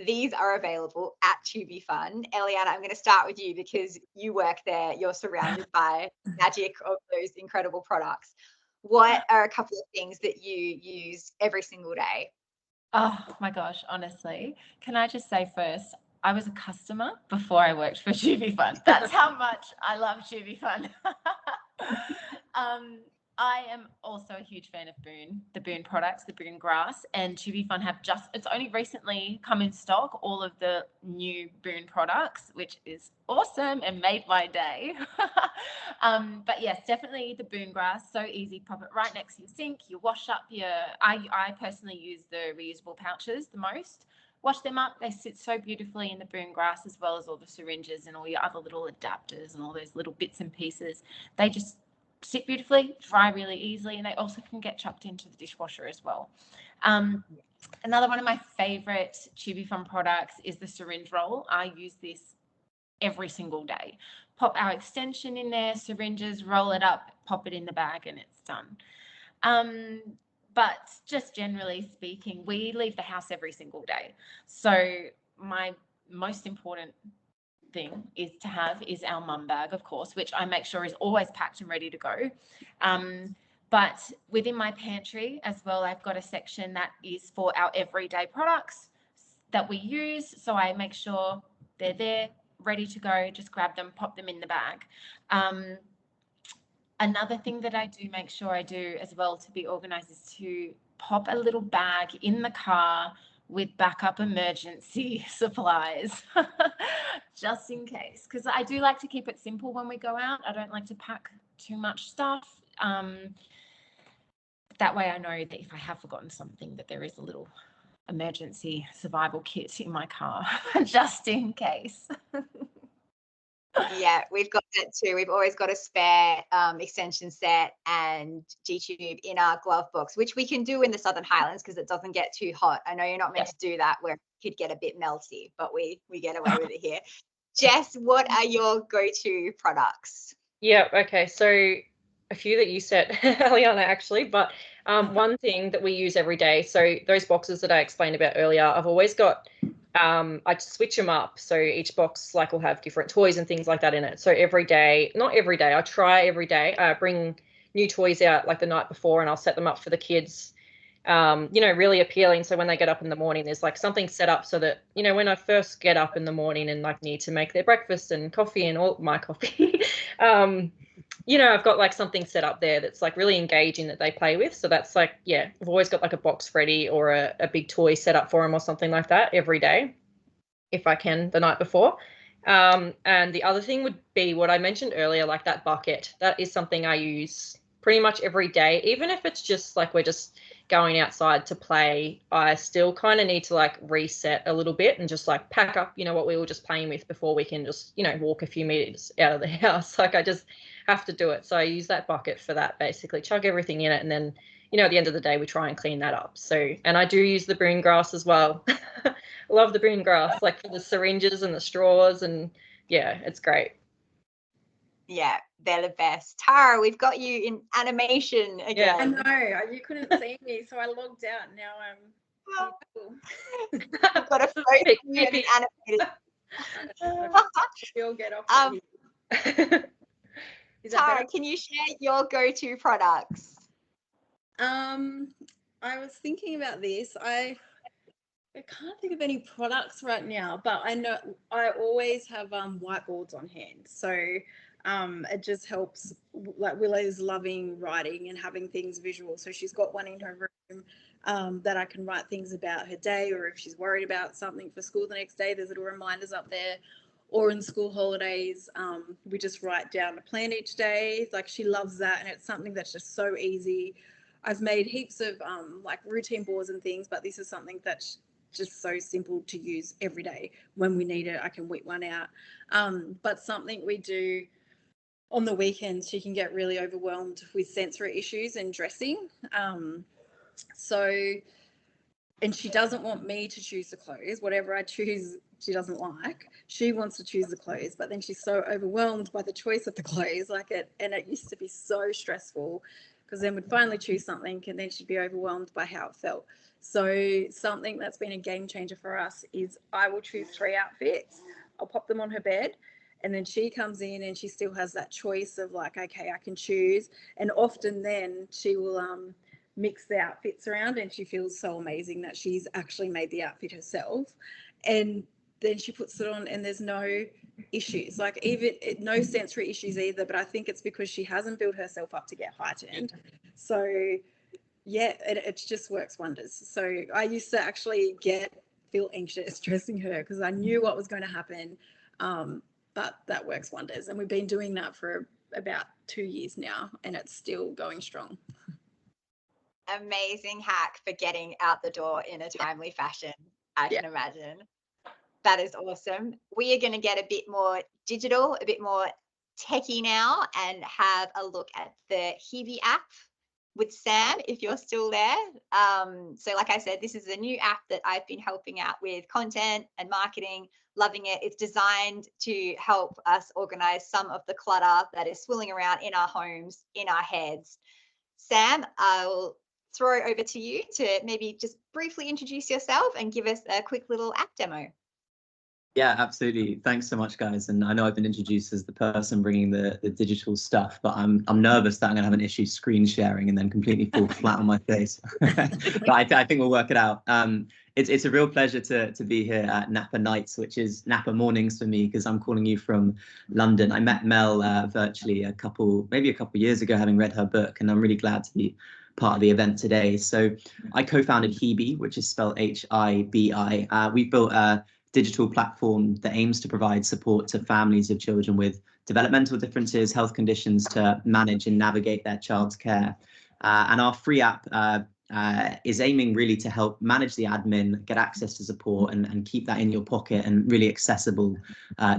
These are available at Tubey Fun. Eliana, I'm going to start with you because you work there. You're surrounded by magic of those incredible products. What are a couple of things that you use every single day? Oh my gosh, honestly, can I just say first, I was a customer before I worked for Tubey Fun. That's how much I love Tubey Fun. I am also a huge fan of the Boon products, the Boon grass, and Tubey Fun it's only recently come in stock, all of the new Boon products, which is awesome and made my day. But yes, definitely the Boon grass, so easy, pop it right next to your sink, you wash up I personally use the reusable pouches the most. Wash them up, they sit so beautifully in the Boon grass, as well as all the syringes and all your other little adapters and all those little bits and pieces. They just sit beautifully, dry really easily, and they also can get chucked into the dishwasher as well. Another one of my favorite Tubey Fun products is the syringe roll. I use this every single day. Pop our extension in there, syringes, roll it up, pop it in the bag, and it's done. But just generally speaking, we leave the house every single day. So my most important thing is our mum bag, of course, which I make sure is always packed and ready to go. But within my pantry as well, I've got a section that is for our everyday products that we use. So I make sure they're there, ready to go, just grab them, pop them in the bag. Another thing that I do make sure I do as well to be organized is to pop a little bag in the car with backup emergency supplies, just in case. Because I do like to keep it simple when we go out. I don't like to pack too much stuff. That way I know that if I have forgotten something, that there is a little emergency survival kit in my car, just in case. Yeah, we've got that too. We've always got a spare extension set and G-Tube in our glove box, which we can do in the Southern Highlands because it doesn't get too hot. I know you're not meant to do that where it could get a bit melty, but we get away with it here. Jess, what are your go-to products? Yeah, okay. So a few that you said, Eliana, actually, but one thing that we use every day, so those boxes that I explained about earlier, I've always got, I switch them up. So each box like will have different toys and things like that in it. So every day, not every day, I try every day, bring new toys out like the night before and I'll set them up for the kids. Really appealing. So when they get up in the morning, there's like something set up so that, when I first get up in the morning and like need to make their breakfast and coffee and all my coffee, I've got like something set up there that's like really engaging that they play with. So that's like, yeah, I've always got like a box ready or a big toy set up for them or something like that every day, if I can, the night before. And the other thing would be what I mentioned earlier, like that bucket. That is something I use pretty much every day, even if it's just like we're just going outside to play. I still kind of need to like reset a little bit and just like pack up, what we were just playing with before we can just, walk a few meters out of the house. Like I just have to do it. So I use that bucket for that, basically chuck everything in it. And then, at the end of the day, we try and clean that up. So, and I do use the Boon grass as well. Love the Boon grass, like for the syringes and the straws. And yeah, it's great. Yeah, they're the best. Tara, we've got you in animation again. I know, you couldn't see me, so I logged out. Now We've got a photo animated. You'll get off. Tara, can you share your go-to products? I was thinking about this. I can't think of any products right now, but I know I always have whiteboards on hand. So It just helps. Like Willow's loving writing and having things visual, so she's got one in her room that I can write things about her day, or if she's worried about something for school the next day, there's little reminders up there. Or in school holidays, we just write down a plan each day. Like she loves that, and it's something that's just so easy. I've made heaps of like routine boards and things, but this is something that's just so simple to use every day. When we need it, I can whip one out. But something we do on the weekends, she can get really overwhelmed with sensory issues and dressing. And she doesn't want me to choose the clothes. Whatever I choose, she doesn't like. She wants to choose the clothes, but then she's so overwhelmed by the choice of the clothes. And it used to be so stressful, because then we'd finally choose something and then she'd be overwhelmed by how it felt. So something that's been a game changer for us is I will choose 3 outfits. I'll pop them on her bed, and then she comes in and she still has that choice of like, okay, I can choose. And often then she will mix the outfits around, and she feels so amazing that she's actually made the outfit herself. And then she puts it on and there's no issues, like even no sensory issues either. But I think it's because she hasn't built herself up to get heightened. So yeah, it just works wonders. So I used to actually feel anxious dressing her because I knew what was going to happen. But that works wonders. And we've been doing that for about 2 years now, and it's still going strong. Amazing hack for getting out the door in a timely fashion, I can imagine. That is awesome. We are going to get a bit more digital, a bit more techie now, and have a look at the Hebe app with Sam, if you're still there. So like I said, this is a new app that I've been helping out with content and marketing. Loving it. It's designed to help us organize some of the clutter that is swirling around in our homes, in our heads. Sam, I'll throw it over to you to maybe just briefly introduce yourself and give us a quick little app demo. Yeah, absolutely. Thanks so much, guys. And I know I've been introduced as the person bringing the digital stuff, but I'm nervous that I'm going to have an issue screen sharing and then completely fall flat on my face. But I think we'll work it out. It's a real pleasure to be here at NAPA Nights, which is NAPA mornings for me, because I'm calling you from London. I met Mel virtually maybe a couple years ago, having read her book, and I'm really glad to be part of the event today. So I co-founded Hebe, which is spelled Hibi. We've built a digital platform that aims to provide support to families of children with developmental differences, health conditions, to manage and navigate their child's care. And our free app is aiming really to help manage the admin, get access to support, and keep that in your pocket and really accessible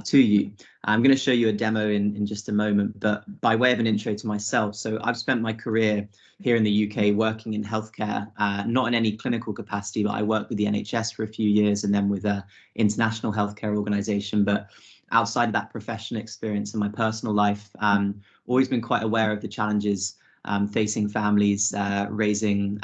to you. I'm going to show you a demo in just a moment, but by way of an intro to myself, so I've spent my career here in the UK working in healthcare, not in any clinical capacity, but I worked with the NHS for a few years and then with an international healthcare organisation. But outside of that professional experience in my personal life, always been quite aware of the challenges facing families raising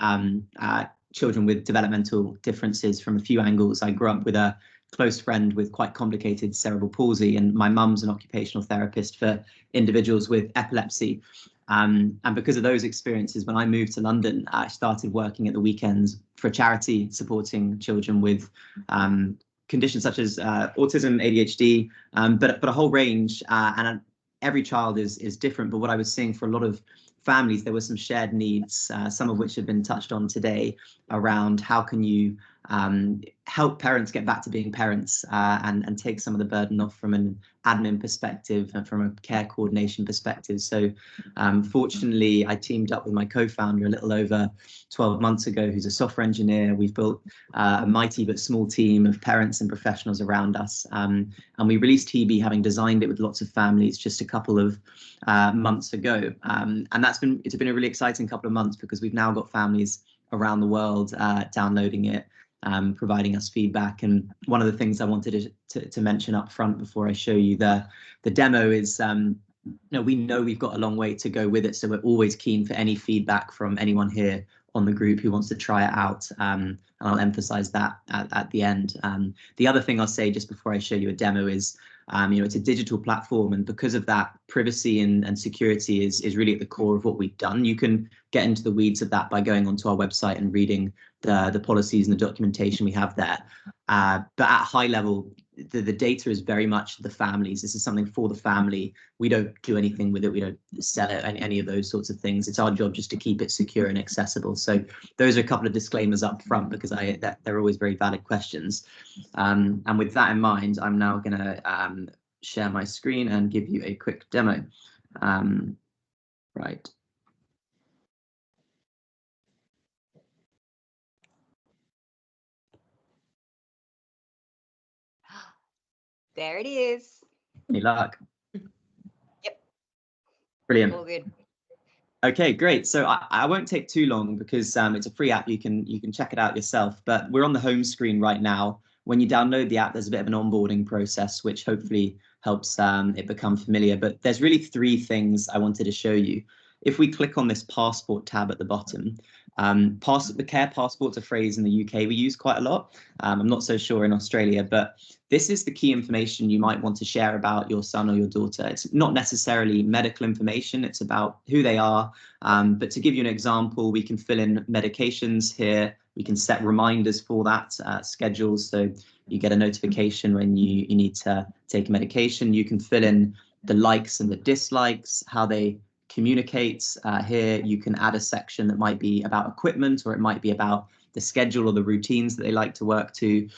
children with developmental differences from a few angles. I grew up with a close friend with quite complicated cerebral palsy, and my mum's an occupational therapist for individuals with epilepsy. And because of those experiences, when I moved to London, I started working at the weekends for a charity supporting children with conditions such as autism, ADHD, but a whole range. And every child is different. But what I was seeing for a lot of families, there were some shared needs, some of which have been touched on today, around how can you help parents get back to being parents and take some of the burden off from an admin perspective and from a care coordination perspective. So fortunately, I teamed up with my co-founder a little over 12 months ago, who's a software engineer. We've built a mighty but small team of parents and professionals around us. And we released Hebe, having designed it with lots of families just a couple of months ago. And it's been a really exciting couple of months, because we've now got families around the world downloading it, providing us feedback. And one of the things I wanted to mention up front before I show you the demo is, we know we've got a long way to go with it, so we're always keen for any feedback from anyone here on the group who wants to try it out, and I'll emphasize that at the end. The other thing I'll say just before I show you a demo is, it's a digital platform, and because of that, privacy and security is really at the core of what we've done. You can get into the weeds of that by going onto our website and reading the policies and the documentation we have there. But at high level, the data is very much the families. This is something for the family. We don't do anything with it. We don't sell it, any of those sorts of things. It's our job just to keep it secure and accessible. So those are a couple of disclaimers up front, because they're always very valid questions. And with that in mind, I'm now going to share my screen and give you a quick demo. Right. There it is. Any luck? Yep. Brilliant. All good. Okay, great. So I won't take too long, because it's a free app. You can check it out yourself. But we're on the home screen right now. When you download the app, there's a bit of an onboarding process, which hopefully helps it become familiar. But there's really 3 things I wanted to show you. If we click on this passport tab at the bottom, the care passport's a phrase in the UK we use quite a lot. I'm not so sure in Australia, but this is the key information you might want to share about your son or your daughter. It's not necessarily medical information, it's about who they are. But to give you an example, we can fill in medications here. We can set reminders for that, schedules. So you get a notification when you need to take a medication. You can fill in the likes and the dislikes, how they communicate. Here you can add a section that might be about equipment, or it might be about the schedule or the routines that they like to work to.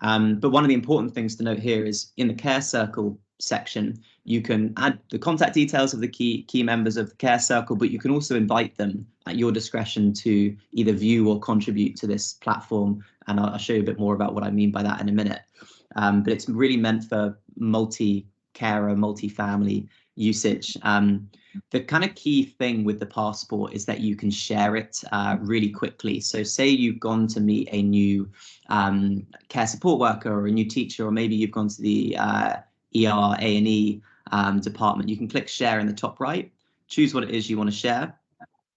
But one of the important things to note here is in the care circle section, you can add the contact details of the key members of the care circle, but you can also invite them at your discretion to either view or contribute to this platform. And I'll show you a bit more about what I mean by that in a minute. But it's really meant for multi-carer, multi-family usage. The kind of key thing with the passport is that you can share it really quickly. So say you've gone to meet a new care support worker or a new teacher, or maybe you've gone to the ER, A&E department. You can click share in the top right, choose what it is you want to share,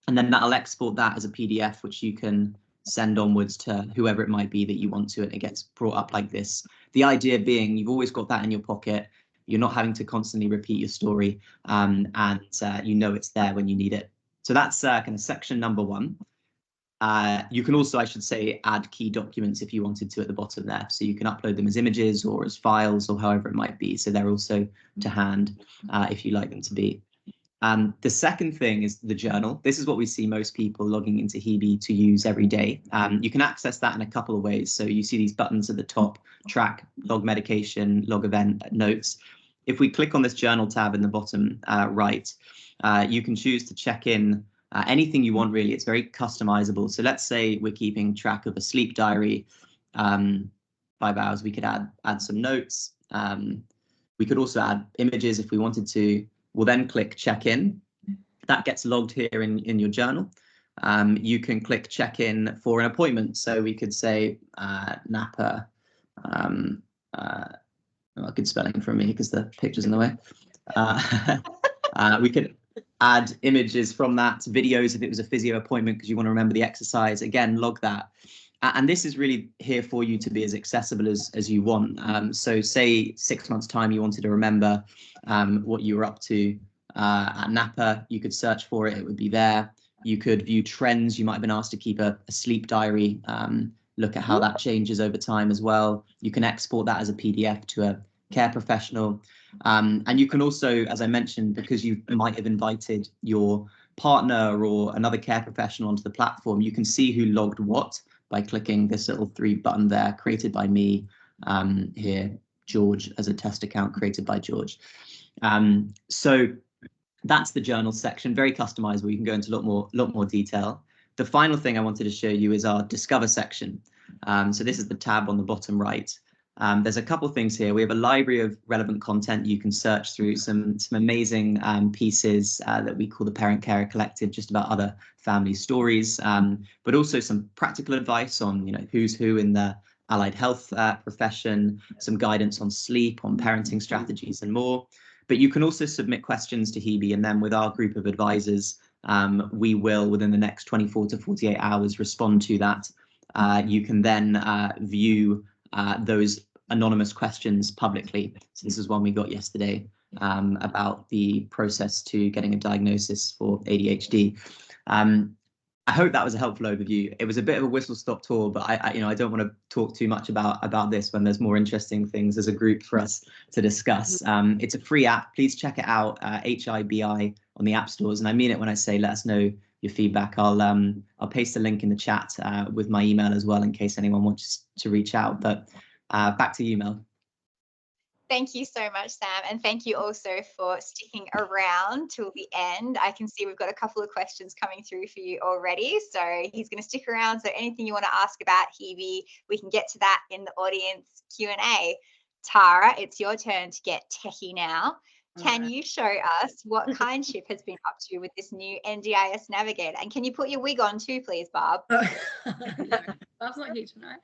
and then that'll export that as a PDF, which you can send onwards to whoever it might be that you want to, and it gets brought up like this. The idea being you've always got that in your pocket. You're not having to constantly repeat your story, and you know it's there when you need it. So that's kind of section number 1. You can also, I should say, add key documents if you wanted to at the bottom there. So you can upload them as images or as files or however it might be. So they're also to hand if you like them to be. The second thing is the journal. This is what we see most people logging into Hebe to use every day. You can access that in a couple of ways. So you see these buttons at the top: track, log medication, log event, notes. If we click on this journal tab in the bottom right, you can choose to check in anything you want, really. It's very customizable. So let's say we're keeping track of a sleep diary, 5 hours. We could add some notes. We could also add images if we wanted to. We'll then click check in. That gets logged here in your journal. You can click check in for an appointment. So we could say NAPA. Good spelling from me because the picture's in the way. We could add images from that, videos if it was a physio appointment because you want to remember the exercise. Again, log that. And this is really here for you to be as accessible as you want. So say 6 months time you wanted to remember what you were up to at NAPA, you could search for it, it would be there. You could view trends. You might have been asked to keep a sleep diary, look at how that changes over time as well. You can export that as a PDF to a care professional. And you can also, as I mentioned, because you might have invited your partner or another care professional onto the platform, you can see who logged what by clicking this little 3 button there, created by me here, George, as a test account created by George. So that's the journal section, very customizable. You can go into a lot more detail. The final thing I wanted to show you is our Discover section. So this is the tab on the bottom right. There's a couple of things here. We have a library of relevant content you can search through, some amazing pieces that we call the Parent Carer Collective, just about other family stories, but also some practical advice on, who's who in the allied health profession, some guidance on sleep, on parenting strategies and more. But you can also submit questions to Hebe, and then with our group of advisors, we will, within the next 24 to 48 hours, respond to that. You can then view those anonymous questions publicly. So this is one we got yesterday about the process to getting a diagnosis for ADHD. I hope that was a helpful overview. It was a bit of a whistle-stop tour, but I don't want to talk too much about this when there's more interesting things as a group for us to discuss. It's a free app. Please check it out, HIBI on the app stores. And I mean it when I say let us know your feedback. I'll paste a link in the chat with my email as well in case anyone wants to reach out. But back to you, Mel. Thank you so much, Sam. And thank you also for sticking around till the end. I can see we've got a couple of questions coming through for you already. So he's going to stick around. So anything you want to ask about Hebe, we can get to that in the audience Q&A. Tara, it's your turn to get techie now. Can you show us what Kindship has been up to with this new NDIS Navigator? And can you put your wig on too, please, Barb? No, Barb's not here tonight.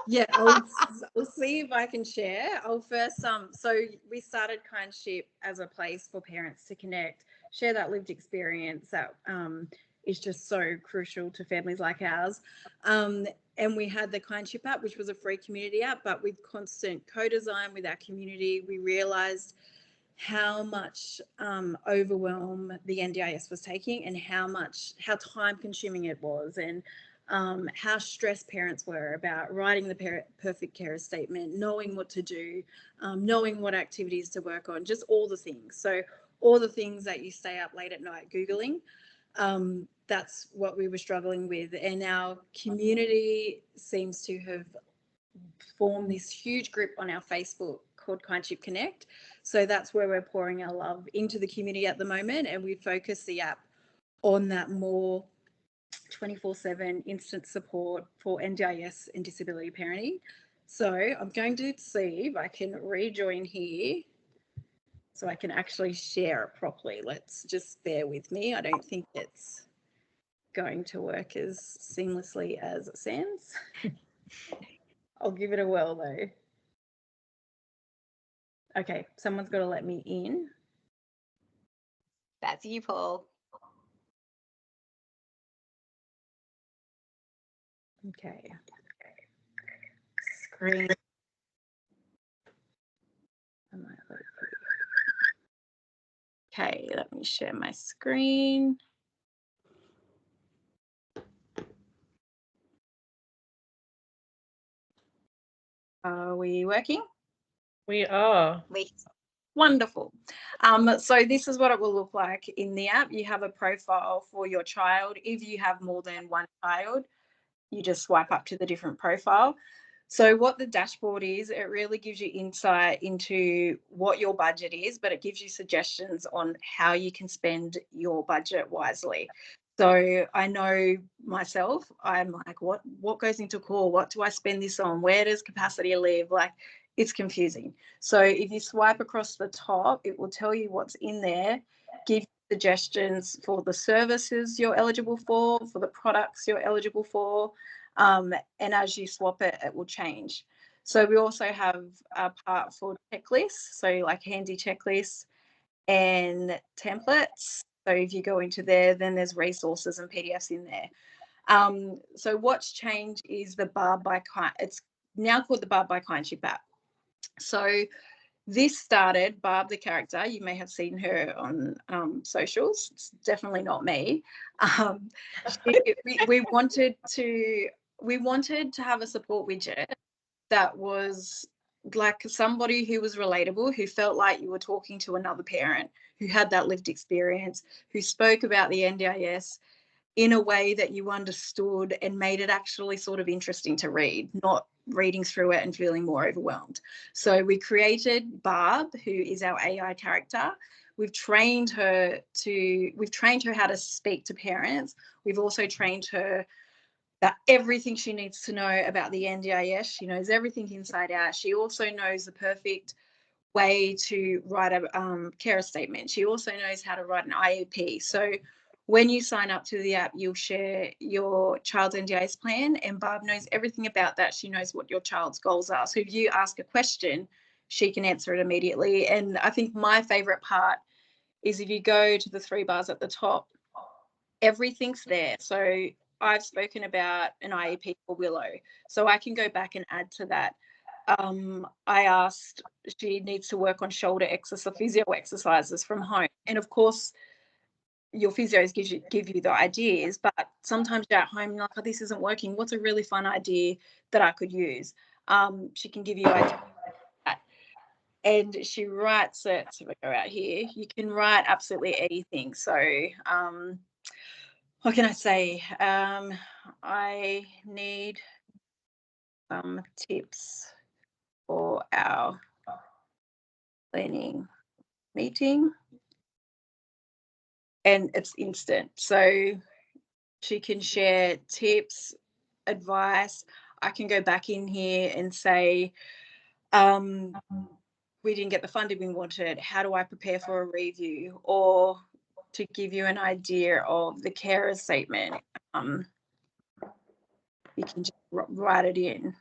Yeah, I'll see if I can share. I'll first, so we started Kindship as a place for parents to connect, share that lived experience that is just so crucial to families like ours. And we had the Kindship app, which was a free community app, but with constant co-design with our community, we realized how much overwhelm the NDIS was taking and how time consuming it was, and how stressed parents were about writing the perfect carer statement, knowing what to do, knowing what activities to work on, just all the things. So all the things that you stay up late at night Googling, that's what we were struggling with. And our community seems to have formed this huge group on our Facebook called Kindship Connect. So that's where we're pouring our love into the community at the moment, and we focus the app on that more 24/7 instant support for NDIS and disability parenting. So I'm going to see if I can rejoin here so I can actually share it properly. Let's just bear with me. I don't think it's going to work as seamlessly as Sam's. I'll give it a whirl though. Okay, someone's got to let me in. That's you, Paul. Okay. Screen. Okay, let me share my screen. Are we working? We are. Wonderful. So this is what it will look like in the app. You have a profile for your child. If you have more than one child, you just swipe up to the different profile. So what the dashboard is, it really gives you insight into what your budget is, but it gives you suggestions on how you can spend your budget wisely. So I know myself, I'm like, what goes into core? What do I spend this on? Where does capacity live? Like, it's confusing. So if you swipe across the top, it will tell you what's in there, give suggestions for the services you're eligible for the products you're eligible for, and as you swap it, it will change. So we also have a part for checklists, so like handy checklists and templates. So if you go into there, then there's resources and PDFs in there. So what's changed is the Barb by Kind. It's now called the Barb by Kindship app. So this started, Barb the character, you may have seen her on socials. It's definitely not me. We wanted to have a support widget that was like somebody who was relatable, who felt like you were talking to another parent, who had that lived experience, who spoke about the NDIS in a way that you understood and made it actually sort of interesting to read, not reading through it and feeling more overwhelmed. So we created Barb, who is our AI character. We've trained her how to speak to parents. We've also trained her that everything she needs to know about the NDIS. She knows everything inside out. She also knows the perfect way to write a carer statement. She also knows how to write an IEP. So when you sign up to the app, you'll share your child's NDIS plan, and Barb knows everything about that. She knows what your child's goals are. So if you ask a question, she can answer it immediately. And I think my favorite part is if you go to the 3 bars at the top, everything's there. So I've spoken about an IEP for Willow, so I can go back and add to that. I asked, she needs to work on shoulder exercise, physio exercises from home. And of course, your physios give you the ideas, but sometimes you're at home, you're like, oh, this isn't working. What's a really fun idea that I could use? She can give you ideas. And she writes it. So we go out here. You can write absolutely anything. So what can I say? I need some tips for our planning meeting. And it's instant. So she can share tips, advice. I can go back in here and say, we didn't get the funding we wanted. How do I prepare for a review? Or to give you an idea of the carer statement, you can just write it in.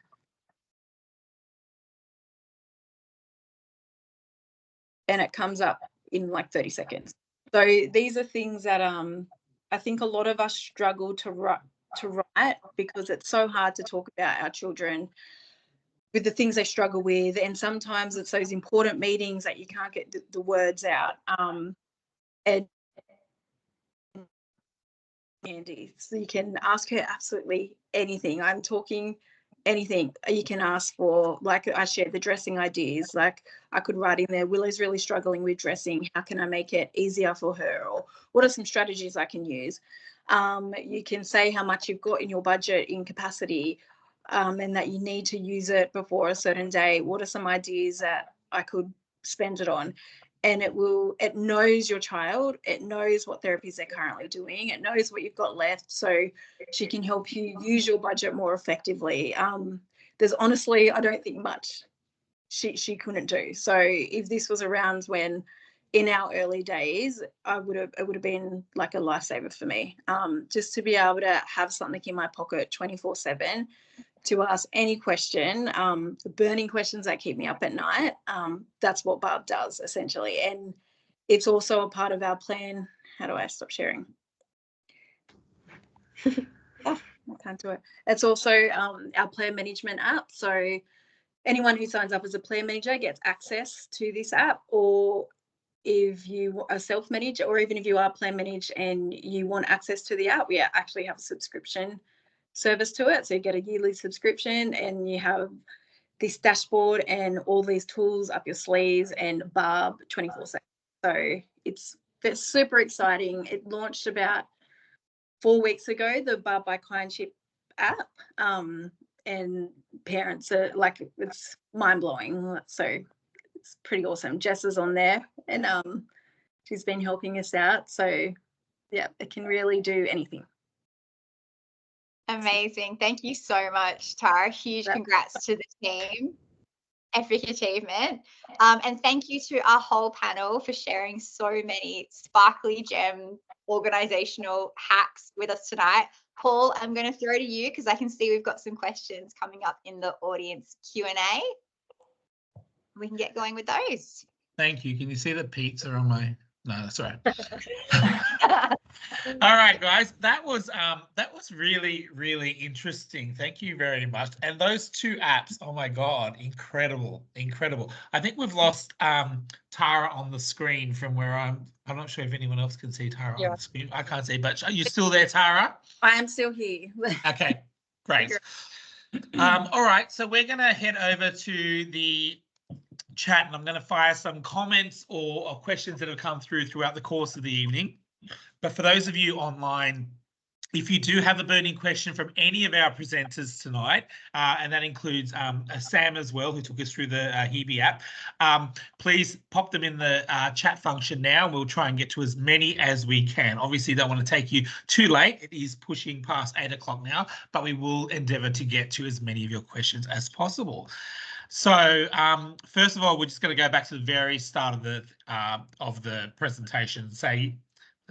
And it comes up in like 30 seconds. So these are things that I think a lot of us struggle to write because it's so hard to talk about our children with the things they struggle with. And sometimes it's those important meetings that you can't get the words out. And Andy, so you can ask her absolutely anything. I'm talking anything you can ask for. Like I shared the dressing ideas, like I could write in there, Willow's really struggling with dressing. How can I make it easier for her? Or what are some strategies I can use? You can say how much you've got in your budget in capacity, and that you need to use it before a certain day. What are some ideas that I could spend it on? And it knows your child, it knows what therapies they're currently doing, it knows what you've got left, so she can help you use your budget more effectively. There's honestly, I don't think much she couldn't do. So if this was around when in our early days, it would have been like a lifesaver for me. Just to be able to have something in my pocket 24/7 to ask any question, the burning questions that keep me up at night. That's what Barb does essentially. And it's also a part of our plan. How do I stop sharing? I can't do it. It's also our plan management app. So anyone who signs up as a plan manager gets access to this app, or if you are self-managed, or even if you are plan managed and you want access to the app, we actually have a subscription service to it. So you get a yearly subscription and you have this dashboard and all these tools up your sleeves and Barb 24/7. So it's super exciting. It launched about 4 weeks ago, the Barb by Clientship app, and parents are like, it's mind-blowing. So it's pretty awesome. Jess is on there and she's been helping us out. So yeah, it can really do anything. Amazing. Thank you so much, Tara. Huge congrats to the team. Epic achievement. And thank you to our whole panel for sharing so many sparkly gem organizational hacks with us tonight. Paul, I'm going to throw to you because I can see we've got some questions coming up in the audience Q&A. We can get going with those. Thank you. Can you see the pizza on my... No, that's all right. All right, guys, that was really, really interesting. Thank you very much. And those two apps, oh my God, incredible. I think we've lost Tara on the screen from where I'm not sure if anyone else can see Tara on the screen. I can't see, but are you still there, Tara? I am still here. Okay, great. All right, so we're going to head over to the chat and I'm going to fire some comments or questions that have come throughout the course of the evening. But for those of you online, if you do have a burning question from any of our presenters tonight, and that includes Sam as well, who took us through the Hebe app, please pop them in the chat function now, and we'll try and get to as many as we can. Obviously, don't want to take you too late. It is pushing past 8 o'clock now, but we will endeavour to get to as many of your questions as possible. So first of all, we're just going to go back to the very start of the presentation. Say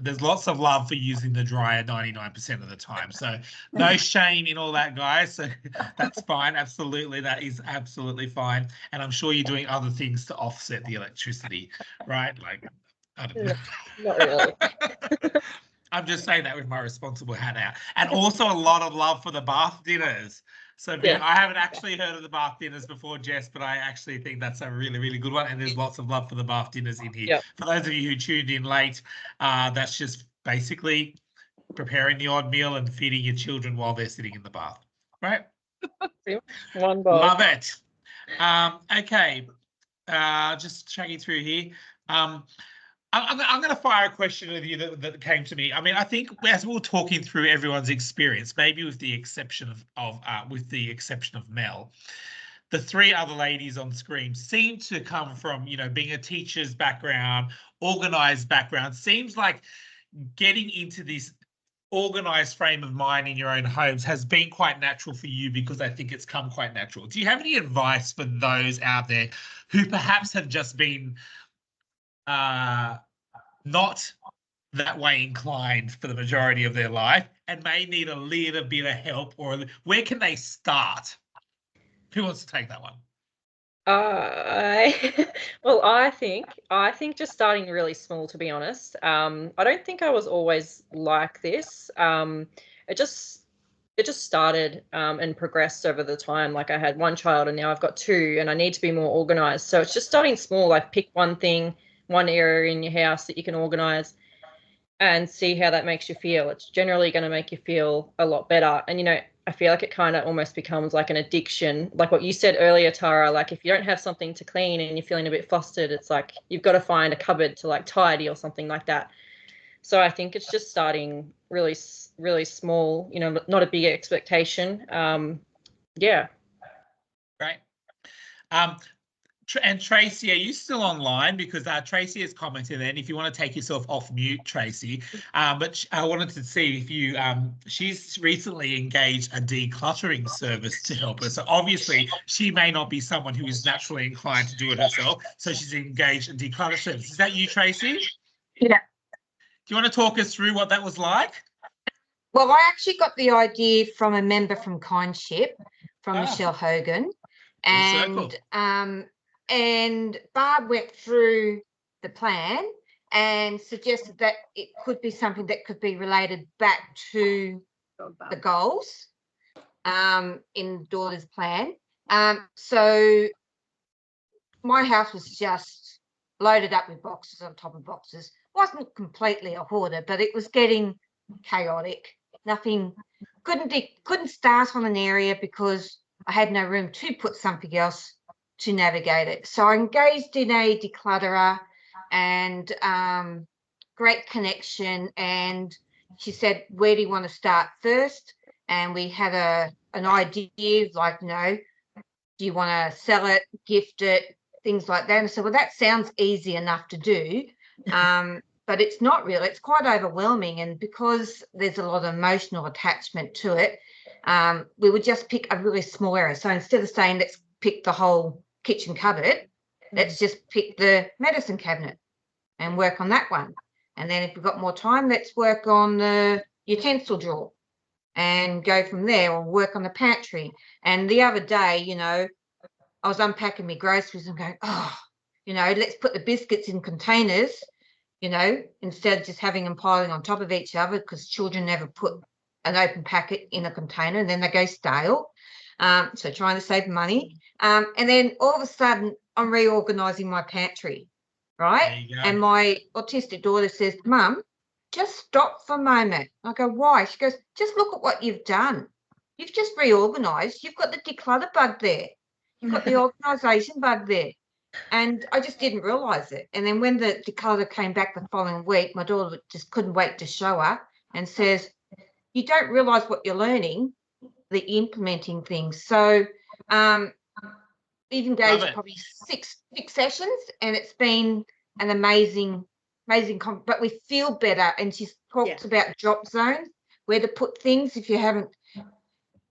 there's lots of love for using the dryer 99% of the time. So no shame in all that, guys. So that's fine. Absolutely, that is absolutely fine. And I'm sure you're doing other things to offset the electricity, right? Like, I don't know. Not really. I'm just saying that with my responsible hat out. And also a lot of love for the bath dinners. So yeah. I haven't actually heard of the bath dinners before, Jess, but I actually think that's a really, really good one. And there's lots of love for the bath dinners in here. Yep. For those of you who tuned in late, that's just basically preparing the odd meal and feeding your children while they're sitting in the bath, right? One bowl. Love it. Okay, just checking through here. I'm going to fire a question at you that came to me. I mean, I think as we were talking through everyone's experience, maybe with the exception of Mel, the three other ladies on screen seem to come from, being a teacher's background, organized background. Seems like getting into this organized frame of mind in your own homes has been quite natural for you, because I think it's come quite natural. Do you have any advice for those out there who perhaps have just been not that way inclined for the majority of their life and may need a little bit of help? Or where can they start? Who wants to take that one? Well, I think just starting really small, to be honest. I don't think I was always like this. It just started and progressed over the time. Like, I had one child and now I've got two, and I need to be more organized. So it's just starting small. Like, pick one thing, one area in your house that you can organize, and see how that makes you feel. It's generally going to make you feel a lot better. And, I feel like it kind of almost becomes like an addiction. Like what you said earlier, Tara, like if you don't have something to clean and you're feeling a bit flustered, it's like you've got to find a cupboard to like tidy or something like that. So I think it's just starting really, really small, not a big expectation. Yeah. Right. And Tracy, are you still online? Because Tracy has commented, and if you want to take yourself off mute, Tracy. But I wanted to see if you, she's recently engaged a decluttering service to help her. So obviously she may not be someone who is naturally inclined to do it herself. So she's engaged a declutter service. Is that you, Tracy? Yeah. Do you want to talk us through what that was like? Well, I actually got the idea from a member from Kindship, from Michelle Hogan. And Barb went through the plan and suggested that it could be something that could be related back to the goals in daughter's plan. So my house was just loaded up with boxes on top of boxes. Wasn't completely a hoarder, but it was getting chaotic. Nothing, couldn't start on an area because I had no room to put something else to navigate it. So I engaged in a declutterer, and great connection. And she said, where do you want to start first? And we had an idea, like, do you want to sell it, gift it, things like that? And so, well, that sounds easy enough to do. But it's not really. It's quite overwhelming. And because there's a lot of emotional attachment to it, we would just pick a really small area. So instead of saying, let's pick the whole kitchen cupboard, let's just pick the medicine cabinet and work on that one. And then if we've got more time, let's work on the utensil drawer and go from there, or work on the pantry. And the other day, I was unpacking my groceries and going, let's put the biscuits in containers, instead of just having them piling on top of each other, because children never put an open packet in a container and then they go stale. So trying to save money. And then all of a sudden I'm reorganizing my pantry, right? And my autistic daughter says, Mum, just stop for a moment. I go, why? She goes, just look at what you've done. You've just reorganized. You've got the declutter bug there. You've got the organisation bug there. And I just didn't realise it. And then when the declutter came back the following week, my daughter just couldn't wait to show her and says, you don't realise what you're learning, the implementing things. So we've engaged probably six sessions, and it's been an amazing, but we feel better. And she's talked about drop zones, where to put things. If you don't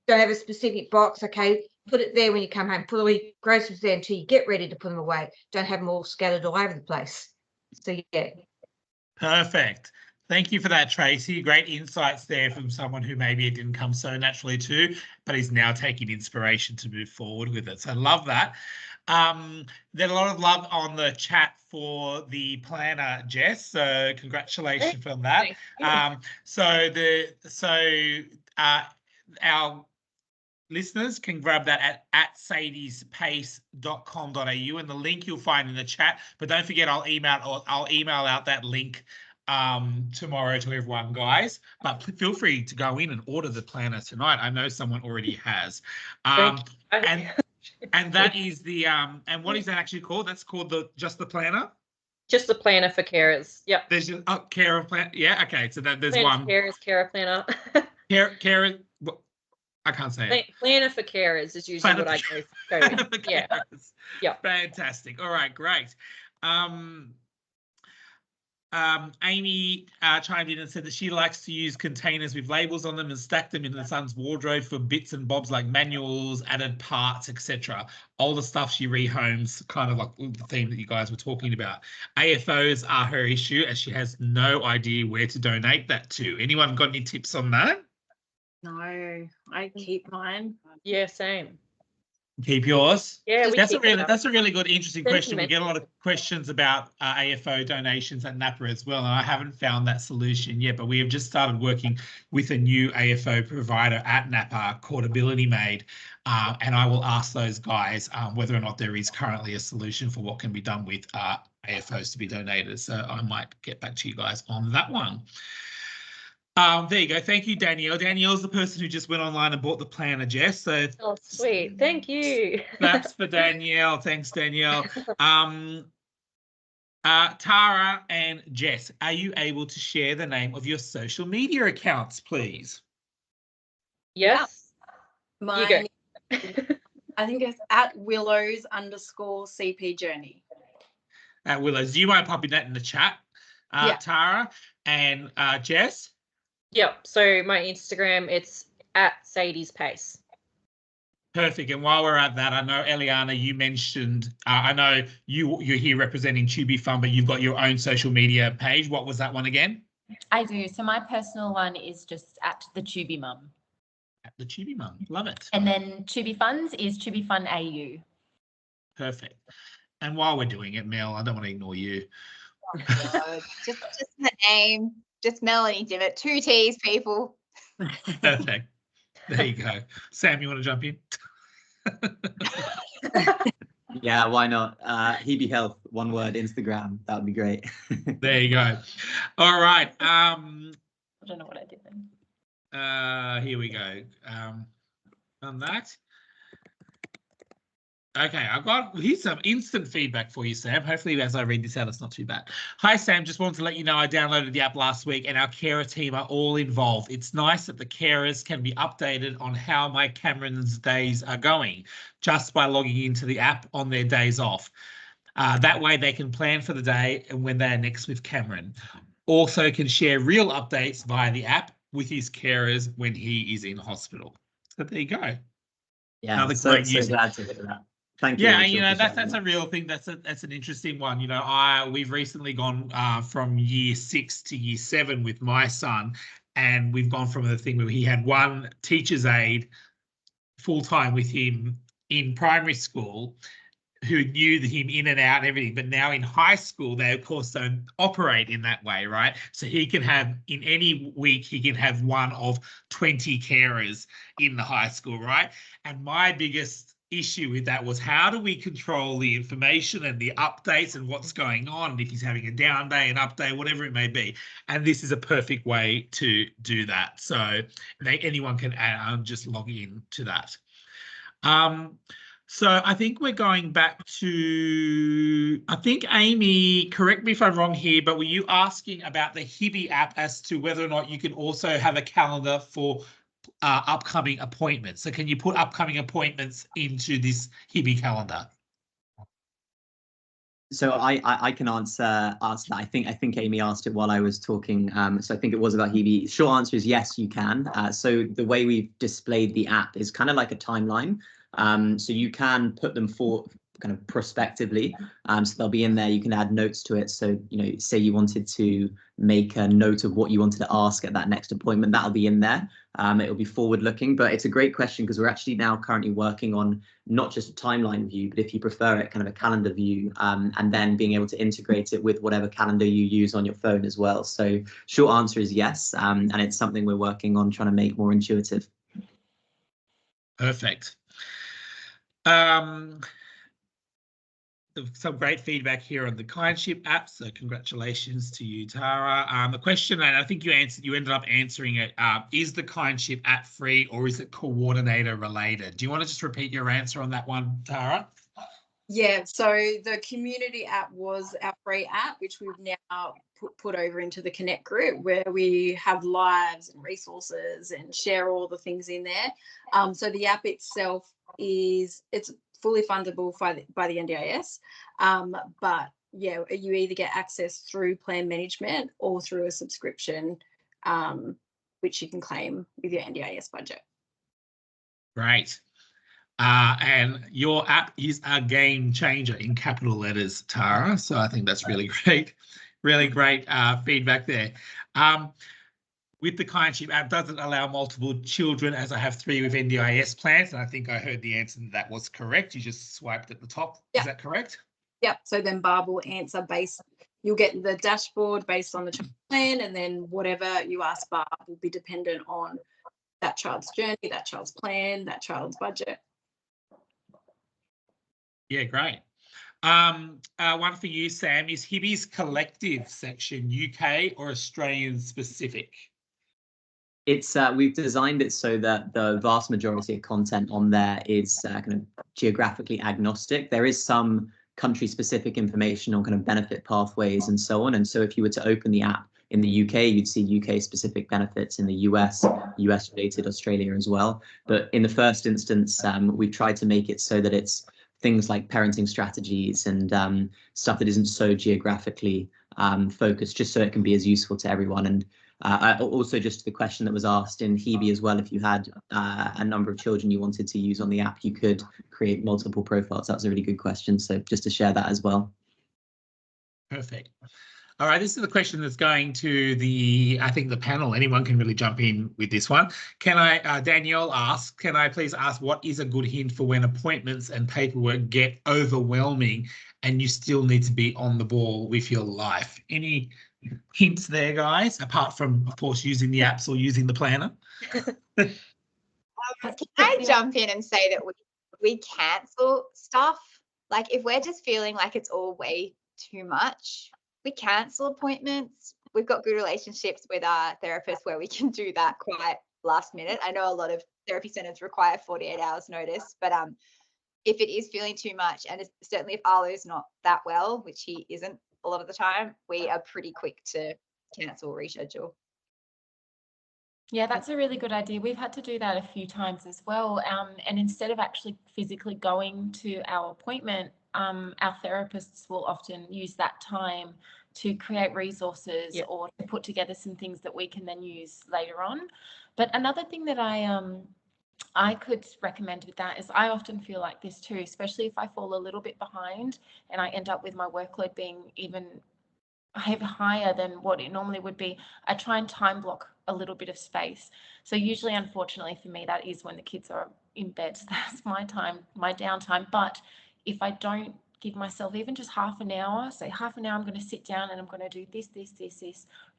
have a specific box, okay, put it there when you come home. Put all your groceries there until you get ready to put them away. Don't have them all scattered all over the place. So, yeah. Perfect. Thank you for that, Tracy. Great insights there from someone who maybe it didn't come so naturally to, but is now taking inspiration to move forward with it. So I love that. There's a lot of love on the chat for the planner, Jess. So congratulations on that. Our listeners can grab that at sadiespace.com.au, and the link you'll find in the chat. But don't forget, I'll email out that link tomorrow to everyone, guys. But feel free to go in and order the planner tonight. I know someone already has. And that is the and what is that actually called? That's called just the planner. Just the planner for carers. Yep. There's just carer plan. Yeah. Okay. So there's Planner one. for carers, carer planner. Carer. I can't say it. Planner for carers is usually Planner what I for go with. Yeah. Carers. Yeah. Fantastic. All right. Great. Amy chimed in and said that she likes to use containers with labels on them and stack them in the son's wardrobe for bits and bobs like manuals, added parts, etc. All the stuff she rehomes, kind of like the theme that you guys were talking about. AFOs are her issue as she has no idea where to donate that to. Anyone got any tips on that? No, I keep mine. Yeah, same. Keep yours. Yeah, that's a really good, interesting question. We get a lot of Sentimental. questions about AFO donations at NAPA as well, and I haven't found that solution yet. But we have just started working with a new AFO provider at NAPA called Ability Made, and I will ask those guys whether or not there is currently a solution for what can be done with AFOs to be donated. So I might get back to you guys on that one. There you go. Thank you, Danielle. Danielle's the person who just went online and bought the planner, Jess. So Oh, sweet. Thank you. that's for Danielle. Thanks, Danielle. Tara and Jess, are you able to share the name of your social media accounts, please? Yes. Mine, I think it's at Willows_CP Journey. At Willows. Do you mind popping that in the chat, Yeah. Tara? And Jess? Yep. So my Instagram, it's at Sadie's Pace. Perfect. And while we're at that, I know, Eliana, you mentioned, I know you're here representing Tubi Fun, but you've got your own social media page. What was that one again? I do. So my personal one is just at the Tubi Mum. At the Tubi Mum. Love it. And then Tubi Fun's is Tubi Fun AU. Perfect. And while we're doing it, Mel, I don't want to ignore you. Oh, God. just the name, just Melanie Dimmitt. 2 T's, people. Perfect. There you go. Sam, you want to jump in? Yeah, why not? Hebe Health, one word, Instagram. That would be great. There you go. All right. I don't know what I did then. Here we go. On that. Okay, here's some instant feedback for you, Sam. Hopefully, as I read this out, it's not too bad. Hi, Sam. Just wanted to let you know I downloaded the app last week and our carer team are all involved. It's nice that the carers can be updated on how my Cameron's days are going just by logging into the app on their days off. That way they can plan for the day and when they're next with Cameron. Also can share real updates via the app with his carers when he is in hospital. So there you go. Yeah, Another so great use. glad to hear that. Thank you. Yeah, Rachel, you know, for that's sharing a real thing. That's an interesting one. You know, we've recently gone from year 6 to year 7 with my son, and we've gone from the thing where he had one teacher's aide full time with him in primary school, who knew him in and out and everything. But now in high school, they of course don't operate in that way, right? So he can have, in any week, he can have one of 20 carers in the high school, right? And my biggest issue with that was, how do we control the information and the updates and what's going on, and if he's having a down day, an up day, whatever it may be. And this is a perfect way to do that. So anyone can just log in to that. So I think we're going back to, I think, Amy, correct me if I'm wrong here, but were you asking about the Hebe app as to whether or not you can also have a calendar for upcoming appointments? So can you put upcoming appointments into this Hebe calendar? So I can answer that. I think Amy asked it while I was talking. So I think it was about Hebe. Short answer is yes, you can. So the way we've displayed the app is kind of like a timeline. So you can put them for kind of prospectively. So they'll be in there. You can add notes to it. So, you know, say you wanted to make a note of what you wanted to ask at that next appointment, that'll be in there. It'll be forward looking, but it's a great question because we're actually now currently working on not just a timeline view, but if you prefer it, kind of a calendar view, and then being able to integrate it with whatever calendar you use on your phone as well. So short answer is yes. And it's something we're working on trying to make more intuitive. Perfect. some great feedback here on the Kindship app. So congratulations to you, Tara. The question, and I think you ended up answering it. Is the Kindship app free or is it coordinator related? Do you want to just repeat your answer on that one, Tara? Yeah, so the community app was our free app, which we've now put over into the Connect group, where we have lives and resources and share all the things in there. So the app itself it's fully fundable by the NDIS, but yeah, you either get access through plan management or through a subscription, which you can claim with your NDIS budget. Great. And your app is a game changer in capital letters, Tara. So I think that's really great feedback there. With the Kindship app, does it allow multiple children, as I have 3 with NDIS plans? And I think I heard the answer that was correct. You just swiped at the top. Yep. Is that correct? Yep. So then Barb will answer you'll get the dashboard based on the child plan, and then whatever you ask Barb will be dependent on that child's journey, that child's plan, that child's budget. Yeah, great. One for you, Sam, is Hibby's collective section UK or Australian specific? It's we've designed it so that the vast majority of content on there is kind of geographically agnostic. There is some country-specific information on kind of benefit pathways and so on. And so if you were to open the app in the UK, you'd see UK-specific benefits. In the US, US-related, Australia as well. But in the first instance, we've tried to make it so that it's things like parenting strategies and stuff that isn't so geographically focused, just so it can be as useful to everyone. And also just to the question that was asked in Hebe as well, if you had a number of children you wanted to use on the app, you could create multiple profiles. That's a really good question. So just to share that as well. Perfect. All right, this is the question that's going to I think the panel. Anyone can really jump in with this one. Can I, Danielle asks, can I please ask what is a good hint for when appointments and paperwork get overwhelming and you still need to be on the ball with your life? Any hints there, guys, apart from, of course, using the apps or using the planner? Can I jump in and say that we cancel stuff? Like if we're just feeling like it's all way too much, we cancel appointments. We've got good relationships with our therapists where we can do that quite last minute. I know a lot of therapy centres require 48 hours notice, but if it is feeling too much, and certainly if Arlo's not that well, which he isn't a lot of the time, we are pretty quick to cancel, reschedule. Yeah, that's a really good idea. We've had to do that a few times as well. And instead of actually physically going to our appointment, our therapists will often use that time to create resources or to put together some things that we can then use later on. But another thing that I could recommend with that is I often feel like this too, especially if I fall a little bit behind and I end up with my workload being even higher than what it normally would be. I try and time block a little bit of space. So usually, unfortunately for me, that is when the kids are in bed. So that's my time, my downtime. But if I don't give myself even just half an hour, say half an hour, I'm going to sit down and I'm going to do this,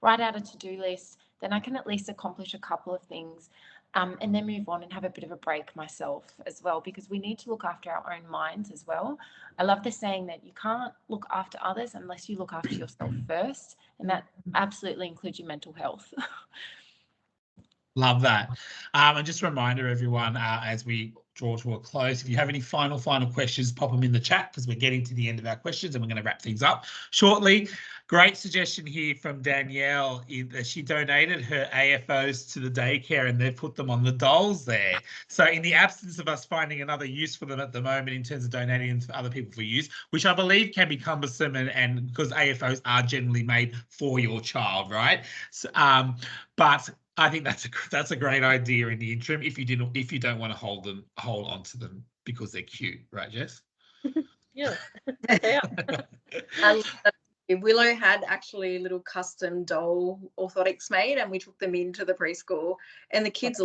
write out a to-do list, then I can at least accomplish a couple of things. And then move on and have a bit of a break myself as well, because we need to look after our own minds as well. I love the saying that you can't look after others unless you look after yourself first, and that absolutely includes your mental health. Love that. And just a reminder, everyone, as we draw to a close, if you have any final questions, pop them in the chat because we're getting to the end of our questions and we're going to wrap things up shortly. Great suggestion here from Danielle. She donated her AFOs to the daycare and they've put them on the dolls there. So in the absence of us finding another use for them at the moment in terms of donating them to other people for use, which I believe can be cumbersome and because AFOs are generally made for your child, right? So, but I think that's a great idea in the interim if you don't want to hold on to them because they're cute, right, Jess? Yeah, they are. Willow had actually little custom doll orthotics made, and we took them into the preschool, and the kids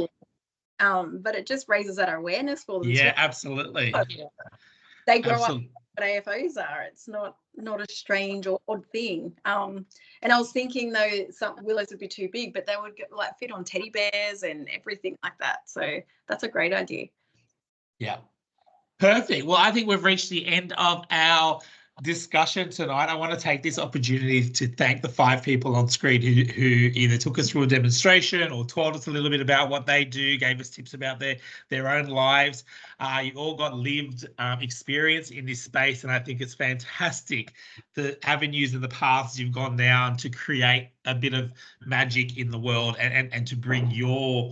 but it just raises that awareness for them. Yeah, too. Absolutely. They grow up what AFOs are. It's not a strange or odd thing. And I was thinking though some willows would be too big, but they would fit on teddy bears and everything like that. So that's a great idea. Yeah. Perfect. Well, I think we've reached the end of our discussion tonight. I want to take this opportunity to thank the 5 people on screen who either took us through a demonstration or told us a little bit about what they do, gave us tips about their own lives. You all got lived experience in this space, and I think it's fantastic the avenues and the paths you've gone down to create a bit of magic in the world and to bring your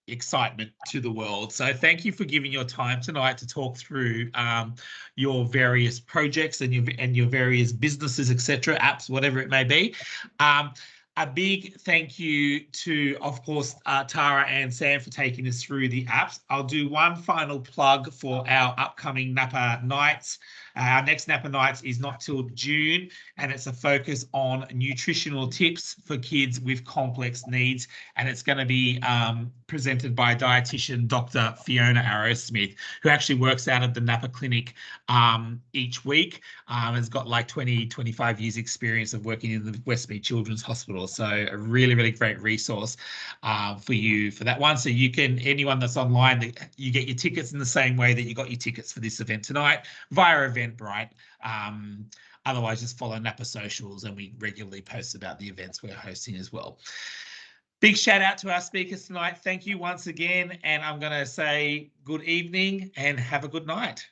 excitement to the world. So thank you for giving your time tonight to talk through your various projects and your various businesses, etc., apps, whatever it may be. A big thank you to, of course, Tara and Sam for taking us through the apps. I'll do one final plug for our upcoming NAPA Nights. Our next NAPA Nights is not till June, and it's a focus on nutritional tips for kids with complex needs. And it's going to be presented by dietitian Dr. Fiona Arrowsmith, who actually works out at the NAPA clinic each week. Has got like 25 years experience of working in the Westmead Children's Hospital. So a really, really great resource for you for that one. So you can, anyone that's online, you get your tickets in the same way that you got your tickets for this event tonight via Eventbrite. Otherwise, just follow NAPA socials, and we regularly post about the events we're hosting as well. Big shout out to our speakers tonight. Thank you once again. And I'm going to say good evening and have a good night.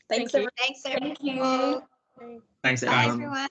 Thanks, Thank you. Thanks, Thank everyone. you. Thanks, Bye, everyone. everyone.